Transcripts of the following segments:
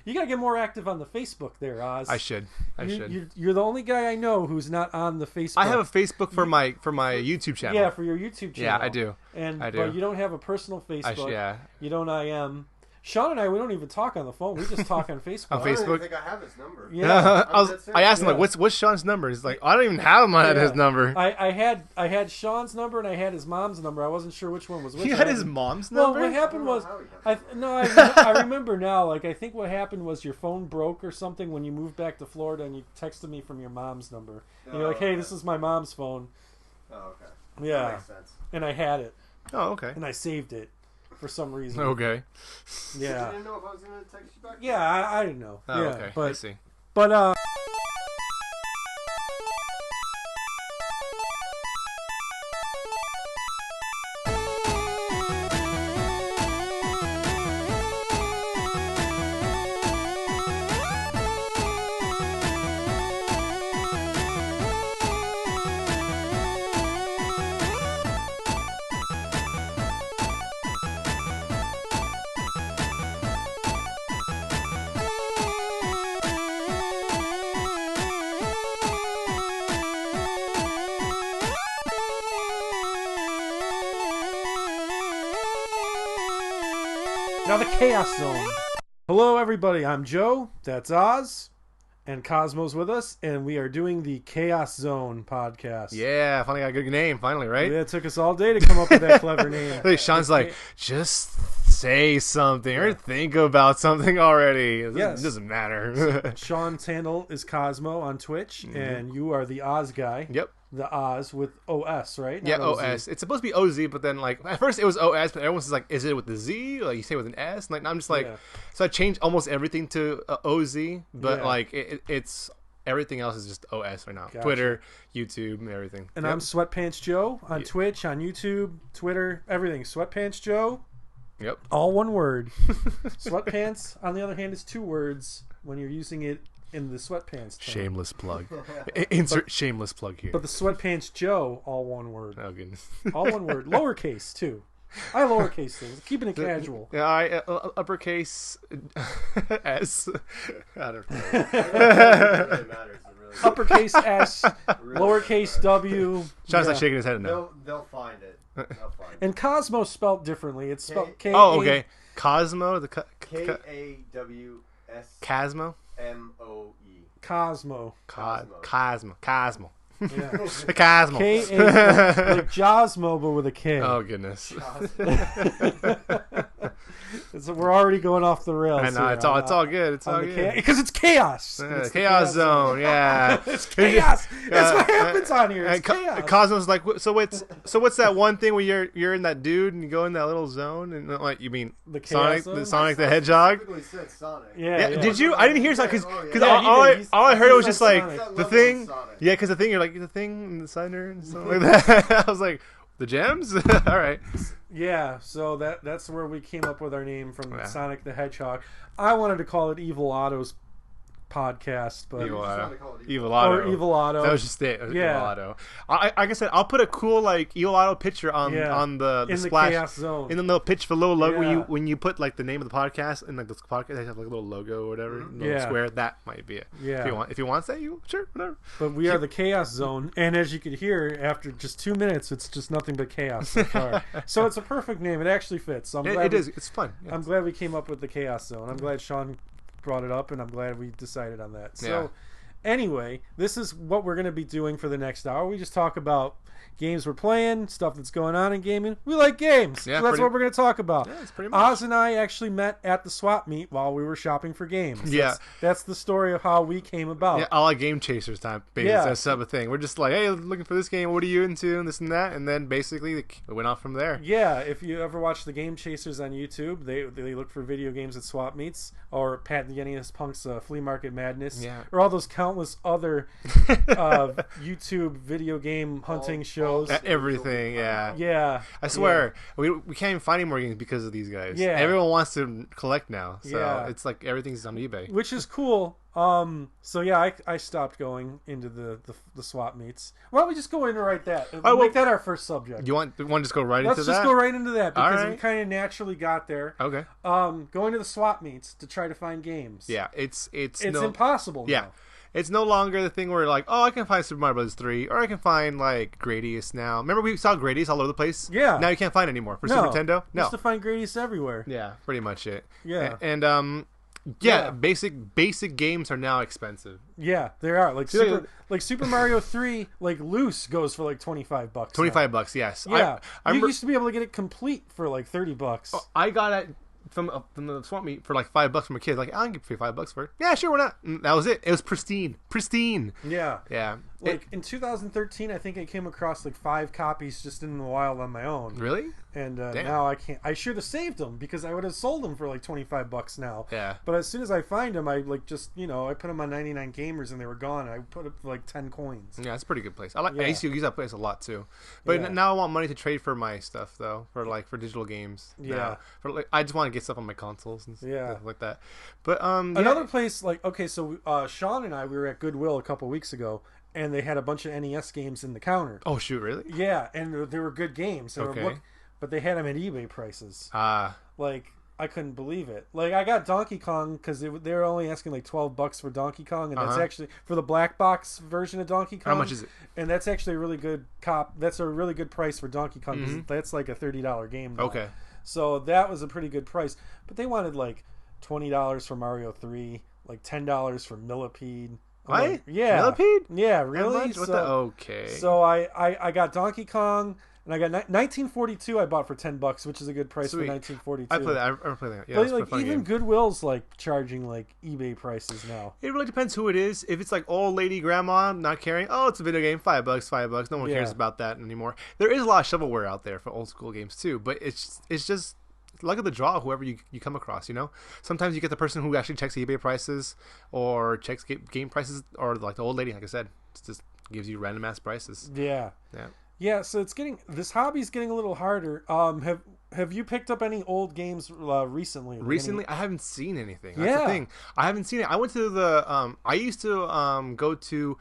You gotta get more active on the Facebook there, Oz. I should. You're the only guy I know who's not on the Facebook. I have a Facebook for my YouTube channel. Yeah, for your YouTube channel. Yeah, I do. But you don't have a personal Facebook. You don't IM. Sean and I, we don't even talk on the phone. We just talk on Facebook. On Facebook? I don't even think I have his number. Yeah. I asked him, like, what's Sean's number? He's like, I don't even have his number. I had Sean's number and I had his mom's number. I wasn't sure which one was which. He had his mom's number? Well, what happened was... I remember now. Like, I think what happened was your phone broke or something when you moved back to Florida and you texted me from your mom's number. And you're like, hey, this is my mom's phone. Oh, okay. Yeah. That makes sense. And I had it. Oh, okay. And I saved it. For some reason. Okay. Yeah. You didn't know if I was going to text you back? Yeah, I didn't know. Oh, yeah, okay. But, I see. But, now the Chaos Zone. Hello, everybody. I'm Joe. That's Oz. And Cosmo's with us. And we are doing the Chaos Zone podcast. Yeah, finally got a good name. Finally, right? Yeah, it took us all day to come up with that clever name. Like, Sean's like, just say something or think about something already. It doesn't matter. Sean's handle is Cosmo on Twitch. And you are the OsGuy. Yep. The Oz with OS, right? Not yeah, OS. It's supposed to be OZ, but then, like, at first it was OS, but everyone's like, is it with the Z? Like, you say it with an S? And, like, I'm just like, so I changed almost everything to OZ, but, like, it's everything else is just OS right now. Gotcha. Twitter, YouTube, and everything. And I'm Sweatpants Joe on Twitch, on YouTube, Twitter, everything. Sweatpants Joe. Yep. All one word. Sweatpants, on the other hand, is 2 words when you're using it in the Sweatpants term. Shameless plug. Insert shameless plug here. But the Sweatpants Joe, all one word. Oh, goodness. All one word. Lowercase, too. I lowercase things. Keeping it casual. Yeah, uppercase S. I don't know. It really matters. Uppercase S, lowercase W. Sean's like shaking his head no. They'll find it. And Cosmo spelled differently. It's spelled K. Oh, okay. Cosmo, the K-A-W-S. Casmo. M-O-E. Cosmo. Cosmo. Yeah. The Cosmo. K-A, like Josmo, but with a K. Oh, goodness. So we're already going off the rails. I know, it's all good. It's all good. Because it's chaos. It's chaos zone, yeah. It's chaos. That's what happens on here. It's chaos. Cosmo's like, so what's that one thing where you're in that dude and you go in that little zone and like you mean the Sonic, zone? Sonic the Hedgehog? Said Sonic. Yeah. Did you? I didn't hear Sonic because all I heard was just like the thing. Yeah, because the thing you're like the thing in the center and stuff like that. I was like, the gems. All right. Yeah, so that's where we came up with our name from Sonic the Hedgehog. I wanted to call it Evil Otto's podcast, but Evil Otto. Or Evil Otto. That was just it. Evil Otto. Like I said, I'll put a cool like Evil Otto picture on the in splash. The Chaos Zone. In the little pitch for little logo when you put like the name of the podcast and like the podcast they have like a little logo or whatever, little square. That might be it. Yeah. If you want that, sure, whatever. But we are the Chaos Zone, and as you could hear, after just 2 minutes, it's just nothing but chaos so far. So it's a perfect name. It actually fits. So it is. It's fun. Yeah. I'm glad we came up with the Chaos Zone. I'm glad Sean brought it up, and I'm glad we decided on that. So anyway, this is what we're going to be doing for the next hour. We just talk about games we're playing, stuff that's going on in gaming. We like games. Yeah, so that's what we're going to talk about. Yeah, that's pretty much. Oz and I actually met at the swap meet while we were shopping for games. That's the story of how we came about. Yeah, all like Game Chasers time. Basically, that's the thing. We're just like, hey, looking for this game. What are you into? And this and that. And then basically we went off from there. Yeah, if you ever watch the Game Chasers on YouTube, they look for video games at swap meets or Pat Yennius Punk's Flea Market Madness, or all those countless other YouTube video game hunting shows. Everything, yeah. Yeah. I swear, we can't even find any more games because of these guys. Yeah. Everyone wants to collect now. So it's like everything's on eBay. Which is cool. So yeah, I stopped going into the swap meets. Why don't we just go into right that? Make that our first subject. You want to just go right into that? Let's just go right into that because All we kind of naturally got there. Okay. Going to the swap meets to try to find games. Yeah, it's impossible now. Yeah. It's no longer the thing where like, oh, I can find Super Mario Bros. 3, or I can find like Gradius now. Remember we saw Gradius all over the place? Yeah. Now you can't find it anymore for Super Nintendo? No. Just to find Gradius everywhere. Yeah, pretty much it. Yeah. And yeah, basic games are now expensive. Yeah, they are. Like Super Mario 3, like loose goes for like $25. $25, yes. Yeah. I You used to be able to get it complete for like $30. I got it from the swap meet for like $5 from a kid. Like, I can give you $5 for it. Yeah, sure, why not? And that was it. It was pristine. Yeah. Yeah. Like in 2013, I think I came across like 5 copies just in the wild on my own. Really? And now I can't. I should have saved them because I would have sold them for like $25 now. Yeah. But as soon as I find them, I like just I put them on 99 Gamers and they were gone. I put up for like 10 coins. Yeah, it's a pretty good place. I used to use that place a lot too. But now I want money to trade for my stuff though, for digital games. Yeah. Now. For like, I just want to get stuff on my consoles and stuff like that. But another place like so Sean and I, we were at Goodwill a couple weeks ago. And they had a bunch of NES games in the counter. Oh shoot! Really? Yeah, and they were good games. But they had them at eBay prices. Like I couldn't believe it. Like I got Donkey Kong because they were only asking like $12 for Donkey Kong, and that's actually for the black box version of Donkey Kong. How much is it? And that's actually a really good That's a really good price for Donkey Kong because that's like a $30 game now. Okay. So that was a pretty good price. But they wanted like $20 for Mario 3, like $10 for Millipede. What? Yeah. Millipede? Yeah, really? Okay. So I got Donkey Kong, and I got 1942 I bought for $10, which is a good price. Sweet. For 1942. I play that. Yeah, but like even game. Goodwill's like charging like eBay prices now. It really depends who it is. If it's like old lady grandma not caring, oh, it's a video game, $5. No one cares about that anymore. There is a lot of shovelware out there for old school games too, but it's just luck of the draw, whoever you come across, Sometimes you get the person who actually checks eBay prices or checks game prices, or like the old lady, like I said, it just gives you random ass prices. Yeah, so this hobby's getting a little harder. Have you picked up any old games recently? I haven't seen anything. That's the thing. I haven't seen it. I went to the I used to go to,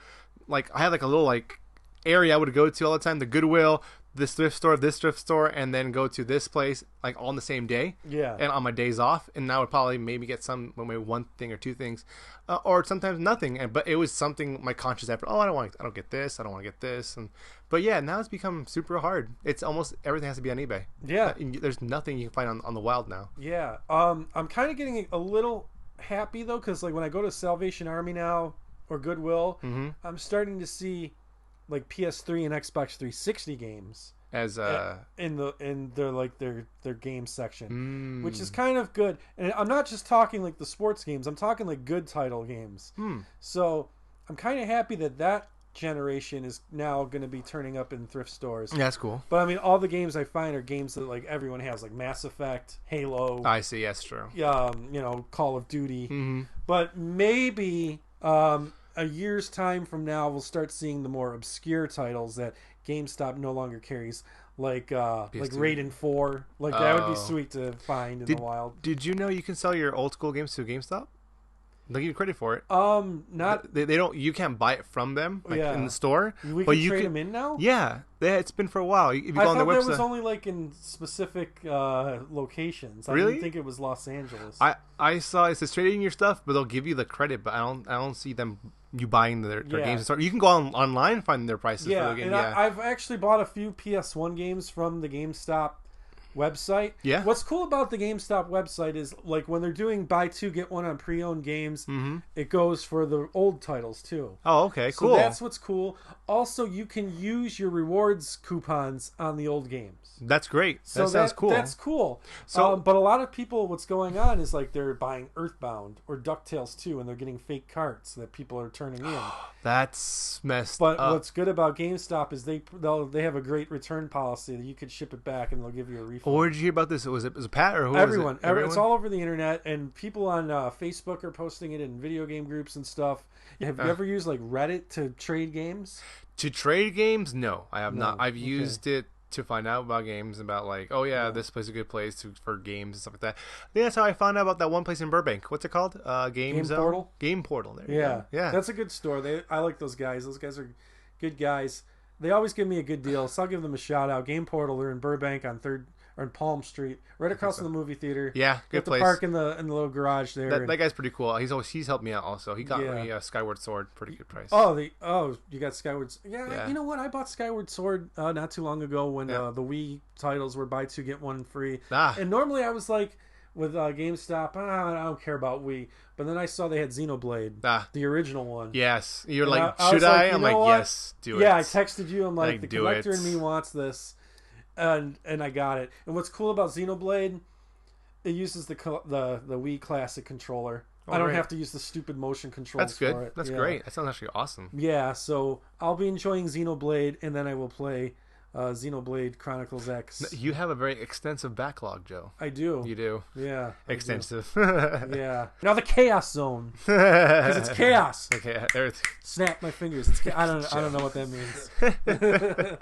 like, I had like a little like area I would go to all the time, the Goodwill, this thrift store, and then go to this place like all on the same day. Yeah. And on my days off, and I would probably maybe get maybe one thing or two things, or sometimes nothing. But it was something my conscious effort. Oh, I don't get this. I don't want to get this. But yeah, now it's become super hard. It's almost everything has to be on eBay. Yeah. There's nothing you can find on the wild now. Yeah. I'm kind of getting a little happy though, because like when I go to Salvation Army now or Goodwill, I'm starting to see like PS3 and Xbox 360 games as in their game section, which is kind of good. And I'm not just talking like the sports games; I'm talking like good title games. So I'm kind of happy that generation is now going to be turning up in thrift stores. Yeah, that's cool. But I mean, all the games I find are games that like everyone has, like Mass Effect, Halo. I see. That's true. Call of Duty. But maybe a year's time from now, we'll start seeing the more obscure titles that GameStop no longer carries, like Raiden 4. Like that would be sweet to find in the wild. Did you know you can sell your old school games to GameStop? They'll give you credit for it. Not they don't. You can't buy it from them in the store. You can trade them in now. Yeah, it's been for a while. If you go on their website, that was only like in specific locations. I really? didn't think it was Los Angeles. I saw it says trading your stuff, but they'll give you the credit. But I don't see you buying their games. You can go online and find their prices. Yeah, for the game. And I've actually bought a few PS1 games from the GameStop website. Yeah. What's cool about the GameStop website is like when they're doing buy two get one on pre-owned games, it goes for the old titles too. Oh, okay, cool. So that's what's cool. Also, you can use your rewards coupons on the old games. That's great. So that sounds cool. That's cool. So, but a lot of people, what's going on is like they're buying Earthbound or DuckTales 2, and they're getting fake carts that people are turning in. That's messed up. But what's good about GameStop is they have a great return policy that you could ship it back and they'll give you a refund. wonderful. Where did you hear about this? Was it Pat or who? Everyone. Was it? Everyone? It's all over the internet, and people on Facebook are posting it in video game groups and stuff. Have you ever used like Reddit to trade games? To trade games? No, I have not. I've Okay. used it to find out about games, about like, oh yeah, this place is a good place for games and stuff like that. I think that's how I found out about that one place in Burbank. What's it called? Game Portal? Game Portal. There you Yeah. go. Yeah. That's a good store. I like those guys. Those guys are good guys. They always give me a good deal, so I'll give them a shout out. Game Portal, they're in Burbank on Palm Street, right across from the movie theater. Yeah, good place. The park in the little garage there. That guy's pretty cool. He's helped me out also. He got me a Skyward Sword, pretty good price. You got Skyward. Yeah. You know what? I bought Skyward Sword not too long ago when the Wii titles were buy two get one free. And normally I was like with GameStop, I don't care about Wii. But then I saw they had Xenoblade, the original one. Yes, you're And like, I should was like, I? you I'm know like, what? yes, do it. Yeah, I texted you. I'm like, Like, the do collector it. in me wants this, and I got it. And what's cool about Xenoblade, it uses the Wii Classic controller. I don't great. have to use the stupid motion controls. That's good. For it. That's Yeah. great. That sounds actually awesome. Yeah, so I'll be enjoying Xenoblade, and then I will play Xenoblade Chronicles X. You have a very extensive backlog, Joe. I do. You do. Yeah. I do. Extensive. Yeah. Now the Chaos Zone, because it's chaos. Okay, there's Snap my fingers. It's I don't know what that means.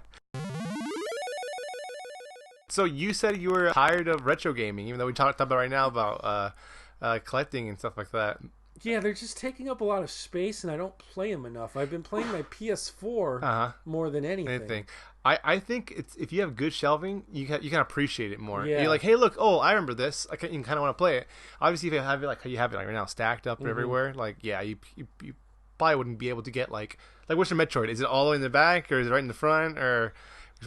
So you said you were tired of retro gaming, even though we talked about right now about collecting and stuff like that. Yeah, they're just taking up a lot of space, and I don't play them enough. I've been playing my PS4 more than anything. I think if you have good shelving, you can appreciate it more. Yeah. You're like, hey, look, I remember this. You kind of want to play it. Obviously, if you have it like you have it like right now, stacked up everywhere, like you probably wouldn't be able to get like what's your Metroid? Is it all the way in the back, or is it right in the front, or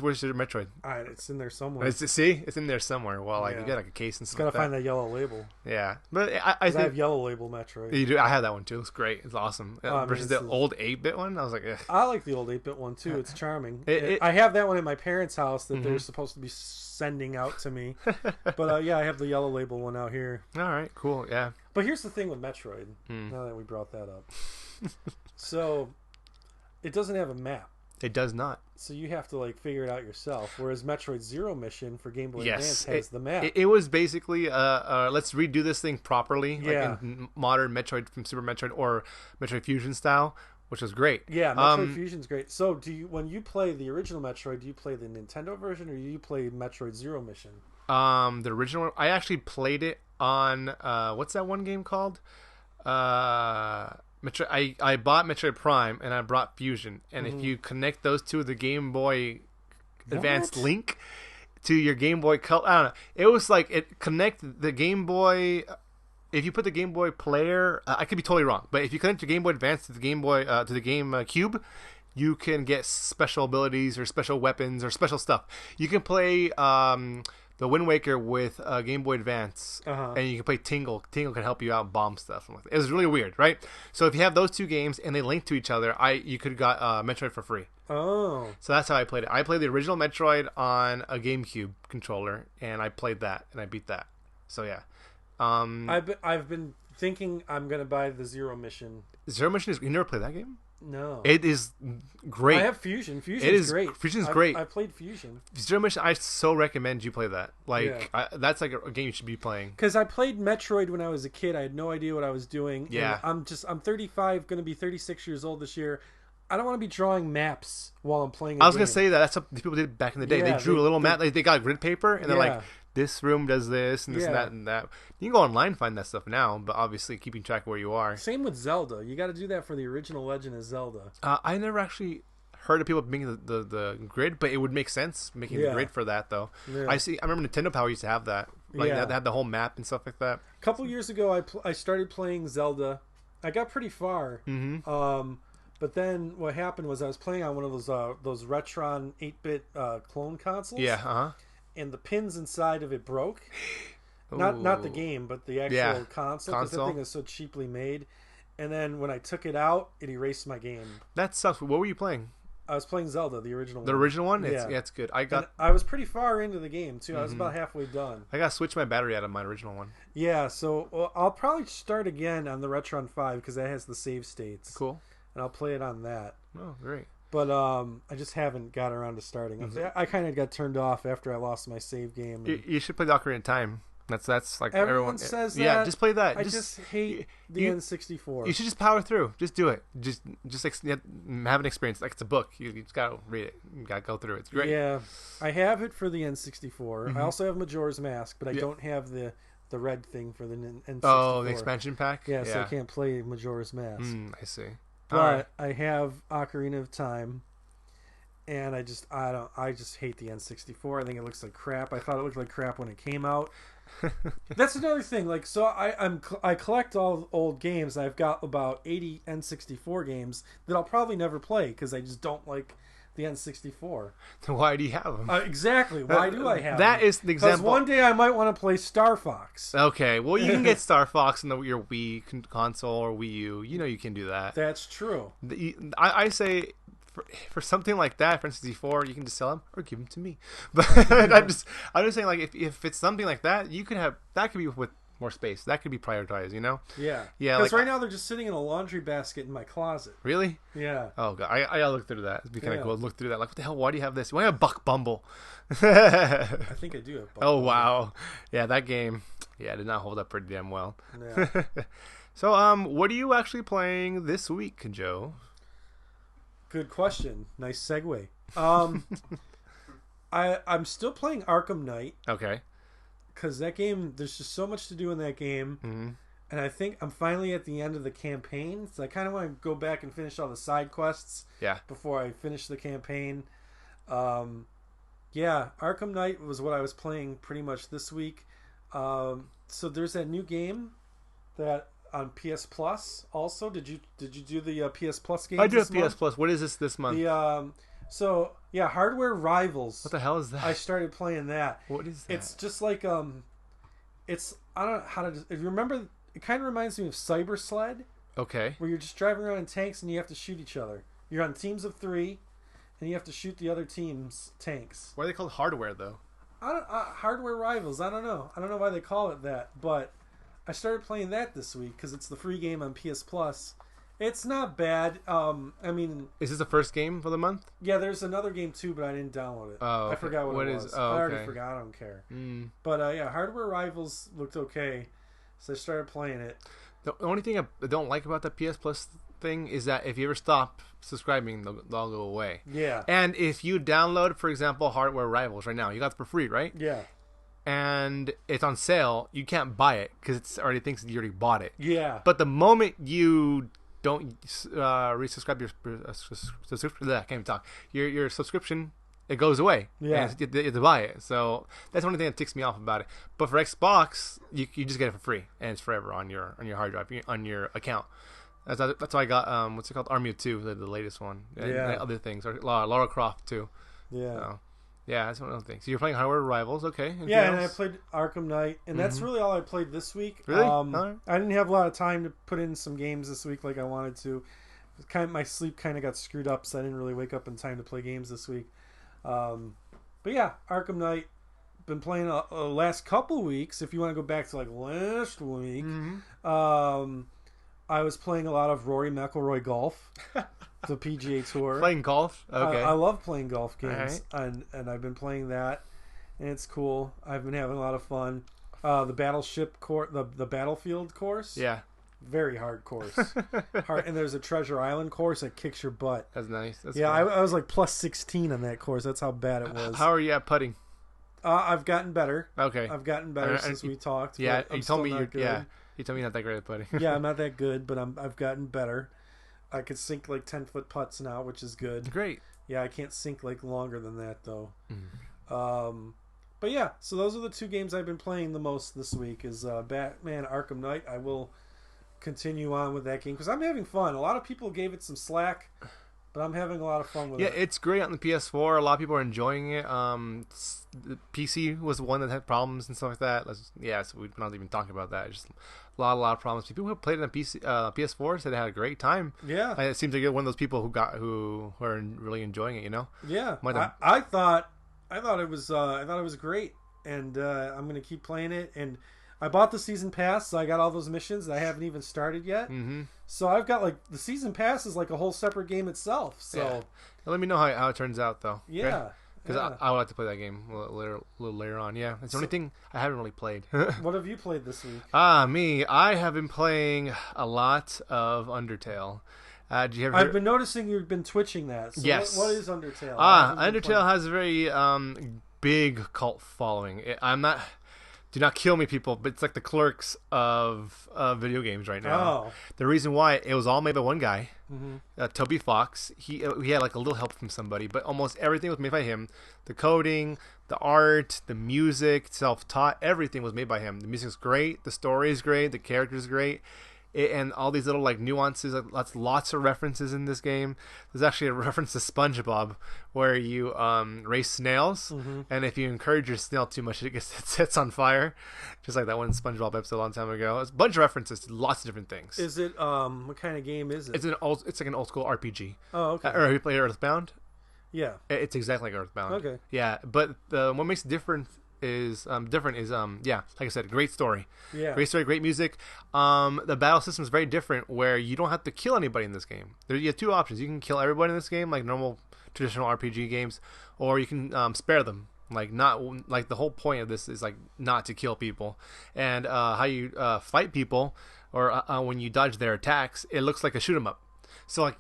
where's your Metroid? It's in there somewhere. It's in there somewhere. Well, you Yeah. get like a case and stuff. Gotta like find that yellow label. Yeah, but I 'Cause think I have yellow label Metroid. you do. I have that one too. It's great. It's awesome. I mean, Versus the old 8-bit one, I was like, ugh. I like the old 8-bit one too. It's charming. It- I have that one at my parents' house that they're supposed to be sending out to me. But I have the yellow label one out here. All right, cool. Yeah. But here's the thing with Metroid. Now that we brought that up, so it doesn't have a map. It does not. So you have to figure it out yourself. Whereas Metroid Zero Mission for Game Boy Yes, Advance has the map. It was basically let's redo this thing properly, Yeah. like in modern Metroid from Super Metroid or Metroid Fusion style, which was great. Yeah, Metroid Fusion's great. So when you play the original Metroid, do you play the Nintendo version or do you play Metroid Zero Mission? The original one, I actually played it on what's that one game called? Metroid. I bought Metroid Prime and I brought Fusion, and if you connect those two, the Game Boy Advance What? link to your Game Boy Color, I don't know. It was like it connect the Game Boy. If you put the Game Boy player, I could be totally wrong, but if you connect your Game Boy Advance to the Game Boy to the Game Cube, you can get special abilities or special weapons or special stuff. You can play the Wind Waker with Game Boy Advance, and you can play Tingle. Tingle can help you out and bomb stuff. It was really weird, right? So if you have those two games and they link to each other, you could got Metroid for free. Oh. So that's how I played it. I played the original Metroid on a GameCube controller, and I played that, and I beat that. So yeah. I've been thinking I'm gonna buy the Zero Mission. Zero Mission you never played that game? No. It is great. I have Fusion. Fusion's It is great. Fusion's great. I played Fusion Zero Mission, I so recommend you play that. Yeah. That's like a game you should be playing. because I played Metroid when I was a kid. I had no idea what I was doing. Yeah. And I'm 35, gonna be 36 years old this year. I don't want to be drawing maps while I'm playing. I was gonna say that's what people did back in the day. Yeah, they drew a little map. They got grid paper, and they're Yeah. like, "This room does this, and this and Yeah. that and that." You can go online and find that stuff now, but obviously keeping track of where you are. Same with Zelda. You got to do that for the original Legend of Zelda. I never actually heard of people making the grid, but it would make sense making the Yeah. grid for that though. Yeah. I remember Nintendo Power used to have that. Like Yeah. they had the whole map and stuff like that. A couple years ago, I started playing Zelda. I got pretty far. Mm-hmm. But then what happened was I was playing on one of those Retron 8-bit clone consoles. Yeah. And the pins inside of it broke. Not the game, but the actual console. Because that thing is so cheaply made. And then when I took it out, it erased my game. That sucks. What were you playing? I was playing Zelda, the original The one. original one? Yeah. It's good. And I was pretty far into the game, too. I was about halfway done. I gotta switch my battery out of my original one. Yeah, so I'll probably start again on the Retron 5 because that has the save states. Cool. And I'll play it on that. Oh, great. But I just haven't got around to starting. I kind of got turned off after I lost my save game. You should play the Ocarina of Time. That's like everyone says that. Yeah, just play that. I just hate the N64. You should just power through. Just do it. Just have an experience. Like it's a book. You just gotta read it. You gotta go through it. It's great. Yeah, I have it for the N64. I also have Majora's Mask, but I don't have the red thing for the N64. Oh, the expansion pack. Yeah, so I can't play Majora's Mask. I see. But I have Ocarina of Time. And I just hate the N64. I think it looks like crap. I thought it looked like crap when it came out. That's another thing. Like, so I collect all old games. I've got about 80 N64 games that I'll probably never play because I just don't like the N64. Then why do you have them? Exactly. Why do I have that them? Is the example. Because one day I might want to play Star Fox. Okay. Well, you can get Star Fox in your Wii console or Wii U. You know you can do that. That's true. I say... For something like that, for N64, you can just sell them or give them to me. But I'm just saying, like, if it's something like that, you could have that could be with more space. That could be prioritized, you know? Yeah. Yeah. Because like, right now they're just sitting in a laundry basket in my closet. Really? Yeah. Oh god, I gotta look through that. It'd be kind of cool. Look through that. Like, what the hell? Why do you have this? Why do you have Buck Bumble? I think I do have Buck Bumble. Wow. Yeah, that game. Yeah, did not hold up pretty damn well. Yeah. So, what are you actually playing this week, Joe? Good question. Nice segue. I'm still playing Arkham Knight. Okay. Because that game, there's just so much to do in that game. Mm-hmm. And I think I'm finally at the end of the campaign. So I kind of want to go back and finish all the side quests. Yeah. Before I finish the campaign. Yeah, Arkham Knight was what I was playing pretty much this week. So there's that new game that... on PS Plus also. Did you do the PS Plus game? I do have PS Plus. What is this month? The Hardware Rivals. What the hell is that? I started playing that. What is that? It's just like it's I don't know how to. If you remember, it kind of reminds me of Cyber Sled. Okay. Where you're just driving around in tanks and you have to shoot each other. You're on teams of 3, and you have to shoot the other team's tanks. Why are they called Hardware though? Hardware Rivals. I don't know. I don't know why they call it that, but. I started playing that this week because it's the free game on PS Plus. It's not bad. I mean... Is this the first game for the month? Yeah, there's another game too, but I didn't download it. Oh, okay. I forgot what it was. Oh, I already forgot. I don't care. But yeah, Hardware Rivals looked okay, so I started playing it. The only thing I don't like about the PS Plus thing is that if you ever stop subscribing, they'll go away. Yeah. And if you download, for example, Hardware Rivals right now, you got it for free, right? Yeah. And it's on sale, you can't buy it because it already thinks that you already bought it. Yeah. But the moment you don't resubscribe I can't even talk. Your subscription, it goes away. Yeah. And you have to buy it. So that's the only thing that ticks me off about it. But for Xbox, you just get it for free and it's forever on your hard drive, on your account. That's why I got what's it called, Army of Two, the latest one, and other things, or Lara Croft too. Yeah. So, yeah, that's one of the things. So you're playing Hardware Rivals, okay? Anything else? And I played Arkham Knight, and that's really all I played this week. Really? I didn't have a lot of time to put in some games this week like I wanted to. My sleep kind of got screwed up, so I didn't really wake up in time to play games this week. But yeah, Arkham Knight. Been playing the last couple weeks. If you want to go back to like last week, I was playing a lot of Rory McIlroy golf. The PGA Tour. Playing golf? Okay. I love playing golf games, and I've been playing that, and it's cool. I've been having a lot of fun. The battleship course, the battlefield course. Yeah. Very hard course. And there's a Treasure Island course that kicks your butt. That's nice. That's cool. I was like plus 16 on that course. That's how bad it was. How are you at putting? I've gotten better. Okay. I've gotten better since we talked. Yeah, you told me you told me you're not that great at putting. Yeah, I'm not that good, but I've gotten better. I could sink like 10-foot putts now, which is good. Great. Yeah, I can't sink like longer than that though. But yeah, so those are the two games I've been playing the most this week. Is Batman Arkham Knight. I will continue on with that game because I'm having fun. A lot of people gave it some slack, but I'm having a lot of fun with it. Yeah, it's great on the PS4. A lot of people are enjoying it. The PC was the one that had problems and stuff like that. So we're not even talking about that. Just a lot of problems. People who played it on PS4 said they had a great time. Yeah, it seems like you're one of those people who are really enjoying it. You know? Yeah, I thought it was great, and I'm gonna keep playing it. And I bought the season pass, so I got all those missions that I haven't even started yet. Mm-hmm. So I've got the season pass is like a whole separate game itself. So Yeah. Let me know how it turns out, though. Yeah. Okay? Because I would like to play that game a little later on. Yeah, it's the only thing I haven't really played. What have you played this week? Me. I have been playing a lot of Undertale. I've been noticing you've been twitching that. So yes. What is Undertale? Undertale has a very big cult following. Do not kill me, people, but it's like the Clerks of video games right now. Oh. The reason why, it was all made by one guy, Mm-hmm. Toby Fox. He had like a little help from somebody, but almost everything was made by him. The coding, the art, the music, self-taught, everything was made by him. The music's great, the story is great, the character's great. And all these little like nuances, lots of references in this game. There's actually a reference to SpongeBob where you raise snails, and if you encourage your snail too much, it sets on fire, just like that one SpongeBob episode a long time ago. It's a bunch of references to lots of different things. Is it what kind of game is it? It's like an old school RPG. Oh, okay. Or have you played Earthbound? Yeah. It's exactly like Earthbound. Okay. Yeah, but what makes it different is like I said, great story. Yeah. Great story, great music. The battle system is very different, where you don't have to kill anybody in this game. You have two options. You can kill everybody in this game, like normal traditional RPG games, or you can spare them. The whole point of this is like not to kill people. And how you fight people, or when you dodge their attacks, it looks like a shoot 'em up. So like,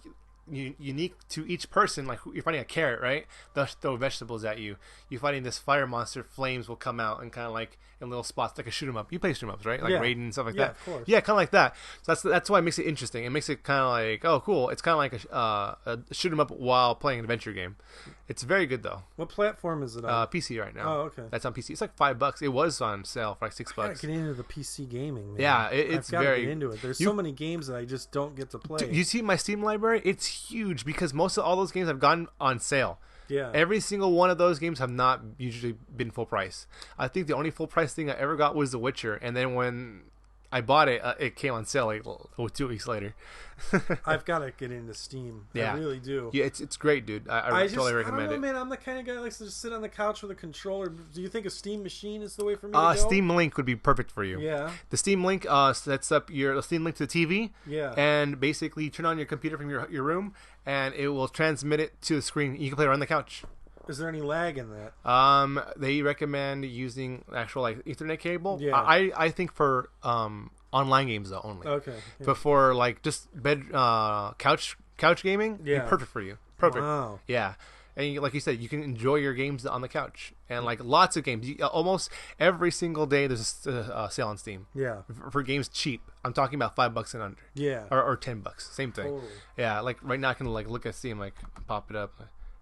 unique to each person, like you're fighting a carrot, right? They'll throw vegetables at you. You're fighting this fire monster, flames will come out and kind of like in little spots, like a shoot 'em up. You play shoot 'em ups, right? Like Raiden and stuff like that. Of course. Yeah, kind of like that. So that's why it makes it interesting. It makes it kind of like, oh, cool. It's kind of like a shoot 'em up while playing an adventure game. It's very good though. What platform is it on? PC right now. Oh, okay. That's on PC. It's like $5. It was on sale for like $6. I gotta get into the PC gaming, man. Yeah, it's I've gotta very get into it. There's so many games that I just don't get to play. You see my Steam library? It's huge because most of all those games have gone on sale. Yeah. Every single one of those games have not usually been full price. I think the only full price thing I ever got was The Witcher, and then when I bought it, it came on sale like 2 weeks later. I've got to get into Steam. Yeah. I really do. Yeah, it's great, dude. I totally recommend I don't know, it. man. I'm the kind of guy that likes to just sit on the couch with a controller. Do you think a Steam machine is the way for me to go? Steam Link would be perfect for you. Yeah. The Steam Link sets up your Steam Link to the TV. Yeah. And basically, you turn on your computer from your room, and it will transmit it to the screen. You can play it on the couch. Is there any lag in that? They recommend using actual like Ethernet cable. Yeah. I think for online games though only. Okay. Yeah. But for like just bed couch gaming, Yeah. it'd be perfect for you. Perfect. Wow. Yeah. And like you said, you can enjoy your games on the couch, and like lots of games. Almost every single day, there's a sale on Steam. Yeah. For games cheap. I'm talking about $5 and under. Yeah. Or $10. Same thing. Totally. Yeah. Like right now, I can like look at Steam, like pop it up.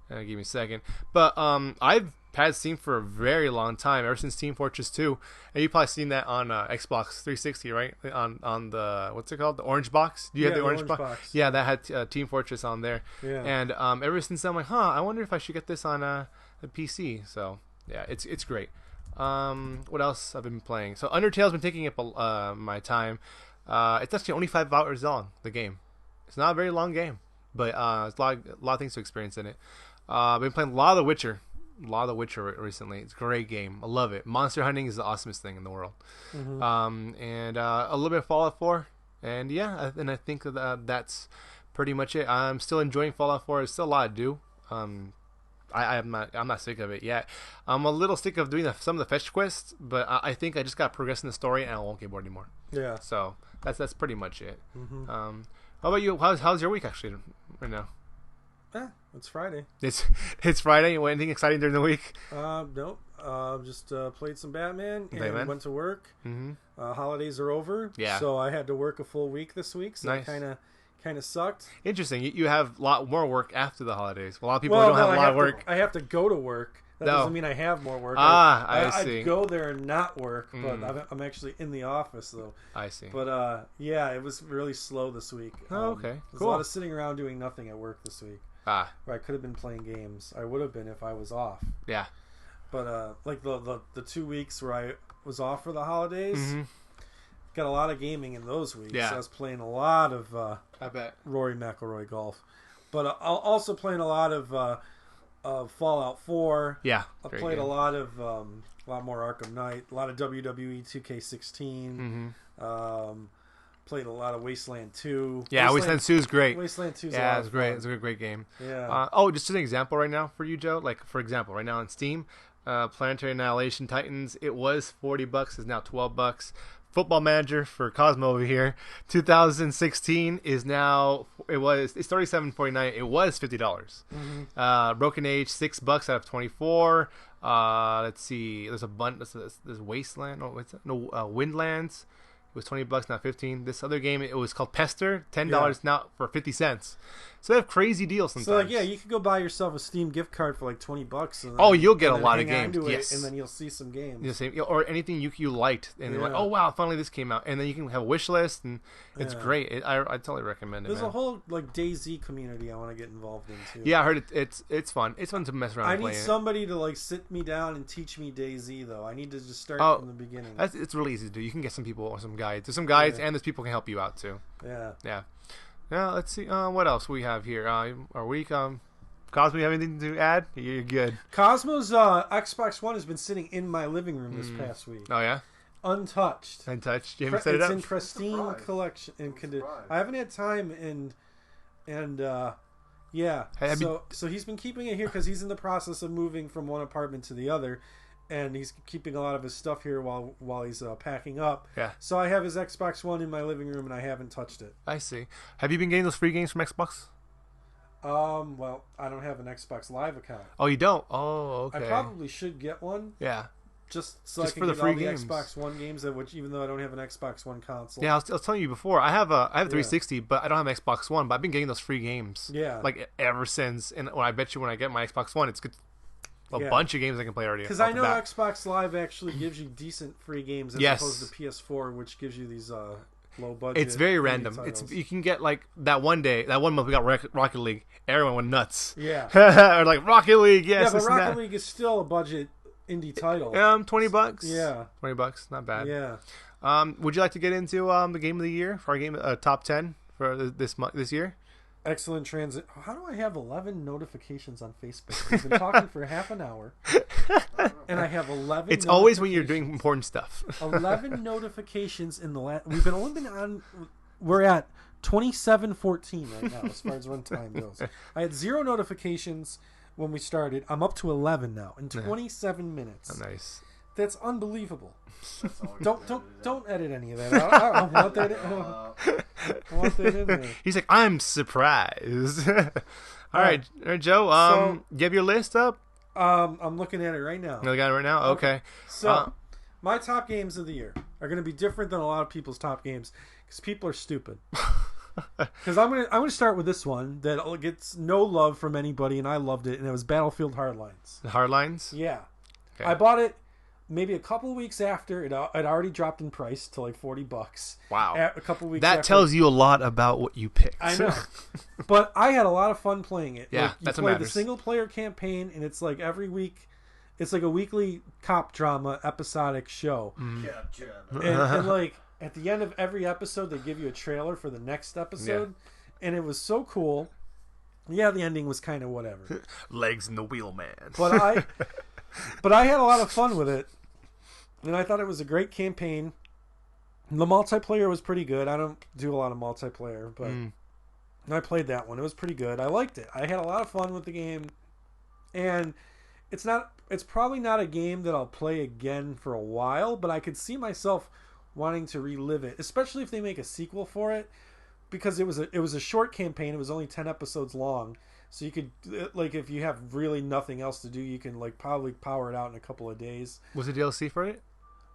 Give me a second. But I've had Steam for a very long time, ever since Team Fortress 2. And you've probably seen that on Xbox 360, right? On the, what's it called? The orange box? Do you have the orange box? Yeah, that had Team Fortress on there. Yeah. And ever since then, I'm like, I wonder if I should get this on a PC. So, yeah, it's great. What else I've been playing? So, Undertale's been taking up my time. It's actually only 5 hours long, the game. It's not a very long game, but there's a lot of things to experience in it. I've been playing a lot of The Witcher. Recently. It's a great game. I love it. Monster hunting is the awesomest thing in the world. Mm-hmm. And a little bit of Fallout 4. And yeah, I think that's pretty much it. I'm still enjoying Fallout 4. There's still a lot to do. I'm not sick of it yet. I'm a little sick of doing some of the fetch quests, but I think I just got to progress in the story and I won't get bored anymore. Yeah. So that's pretty much it. Mm-hmm. How about you? How's your week actually right now? It's Friday. It's Friday. Anything exciting during the week? Nope. Just played some Batman and Batman? went to work. Mm-hmm. Holidays are over. Yeah. So I had to work a full week this week. So Nice. it kind of sucked. Interesting. You have a lot more work after the holidays. A lot of people don't have a lot of work. I have to go to work. That doesn't mean I have more work. I see. I'd go there and not work, but Mm. I'm actually in the office though. I see. But yeah, it was really slow this week. Oh, okay. There's Cool. a lot of sitting around doing nothing at work this week. Where I could have been playing games. I would have been if I was off. Yeah. But like the 2 weeks where I was off for the holidays, Mm-hmm. got a lot of gaming in those weeks. Yeah. I was playing a lot of I bet. Rory McIlroy golf, but also playing a lot of Fallout 4. Yeah, I great played game. a lot more Arkham Knight, a lot of WWE 2K16. Played a lot of Wasteland 2. Yeah, Wasteland 2 is great. Wasteland 2 is Yeah, a lot it's of great. fun. It's a great game. Yeah. Just an example right now for you, Joe. Like, for example, right now on Steam, Planetary Annihilation Titans, it was $40. Is now $12. Football Manager for Cosmo over here, 2016 is now it's $37.49. It was $50. Broken Age, $6 out of 24. Let's see. There's a bunch. There's Wasteland. Oh, what's that? No, Windlands. It was $20, not $15. This other game, it was called Pester, $10 now for 50 cents. So they have crazy deals sometimes. So like, yeah, you could go buy yourself a Steam gift card for like $20. And oh, you'll get a then lot of hang on games. to it, Yes, and then you'll see some games. the same, or anything you liked, and you're like, oh wow, finally this came out, and then you can have a wish list, and it's great. I totally recommend it. There's man. a whole like DayZ community I want to get involved in too. Yeah, I heard it's fun. It's fun to mess around. I and need play somebody to like sit me down and teach me DayZ though. I need to just start from the beginning. It's really easy to do. You can get some people or some guides. There's some guides, and there's people who can help you out too. Yeah. Yeah. Let's see. What else we have here? Our week. Cosmo, you have anything to add? You're good. Cosmo's Xbox One has been sitting in my living room this past week. Oh yeah. Untouched. Untouched. You haven't set it It's up. in pristine collection and I haven't had time and yeah. So he's been keeping it here because he's in the process of moving from one apartment to the other, and he's keeping a lot of his stuff here while he's packing up. Yeah. So I have his Xbox One in my living room and I haven't touched it. I see. Have you been getting those free games from Xbox? Well, I don't have an Xbox Live account. Oh, you don't? Oh, okay. I probably should get one. Yeah. Just Just I can for the get free all the games. Xbox One games, even though I don't have an Xbox One console. Yeah, I was telling you before. I have a 360, but I don't have an Xbox One. But I've been getting those free games. Yeah. Like ever since. And I bet you when I get my Xbox One, it's good. A bunch of games I can play already. Because I know Xbox Live actually gives you decent free games as opposed to PS4, which gives you these low budget. It's very random. Titles. You can get like that one month we got Rocket League. Everyone went nuts. Yeah. Or like Rocket League, yes. Yeah, but Rocket League is still a budget indie title. $20. Yeah. $20, not bad. Yeah. Would you like to get into the game of the year for our game top 10 for this year? Excellent transit. How do I have 11 notifications on Facebook? We've been talking for half an hour, and I have 11. It's always when you're doing important stuff. 11 notifications in the last. We've only been on. We're at 27:14 right now as far as runtime goes. I had 0 notifications when we started. I'm up to 11 now in 27 minutes. Oh, nice. That's unbelievable. Don't edit any of that. I want that. I want that in there. He's like, I'm surprised. All right, Joe. You have your list up? I'm looking at it right now. You got it right now? Okay. So, my top games of the year are going to be different than a lot of people's top games because people are stupid. Because I'm gonna start with this one that gets no love from anybody, and I loved it, and it was Battlefield Hardlines. Hardlines? Yeah. Okay. I bought it maybe a couple of weeks after it already dropped in price to like $40. Wow. A couple of weeks. That after. tells you a lot about what you picked. I know. But I had a lot of fun playing it. Yeah, like, that's what play matters. the single player campaign, and it's like every week. It's like a weekly cop drama episodic show. And like at the end of every episode, they give you a trailer for the next episode, and it was so cool. Yeah, the ending was kind of whatever. Legs in the wheel, man. But I had a lot of fun with it, and I thought it was a great campaign. The multiplayer was pretty good. I don't do a lot of multiplayer, but I played that one. It was pretty good. I liked it. I had a lot of fun with the game, and it's probably not a game that I'll play again for a while, but I could see myself wanting to relive it, especially if they make a sequel for it, because it was a short campaign. It was only 10 episodes long, so you could like if you have really nothing else to do, you can like probably power it out in a couple of days. Was there DLC for it?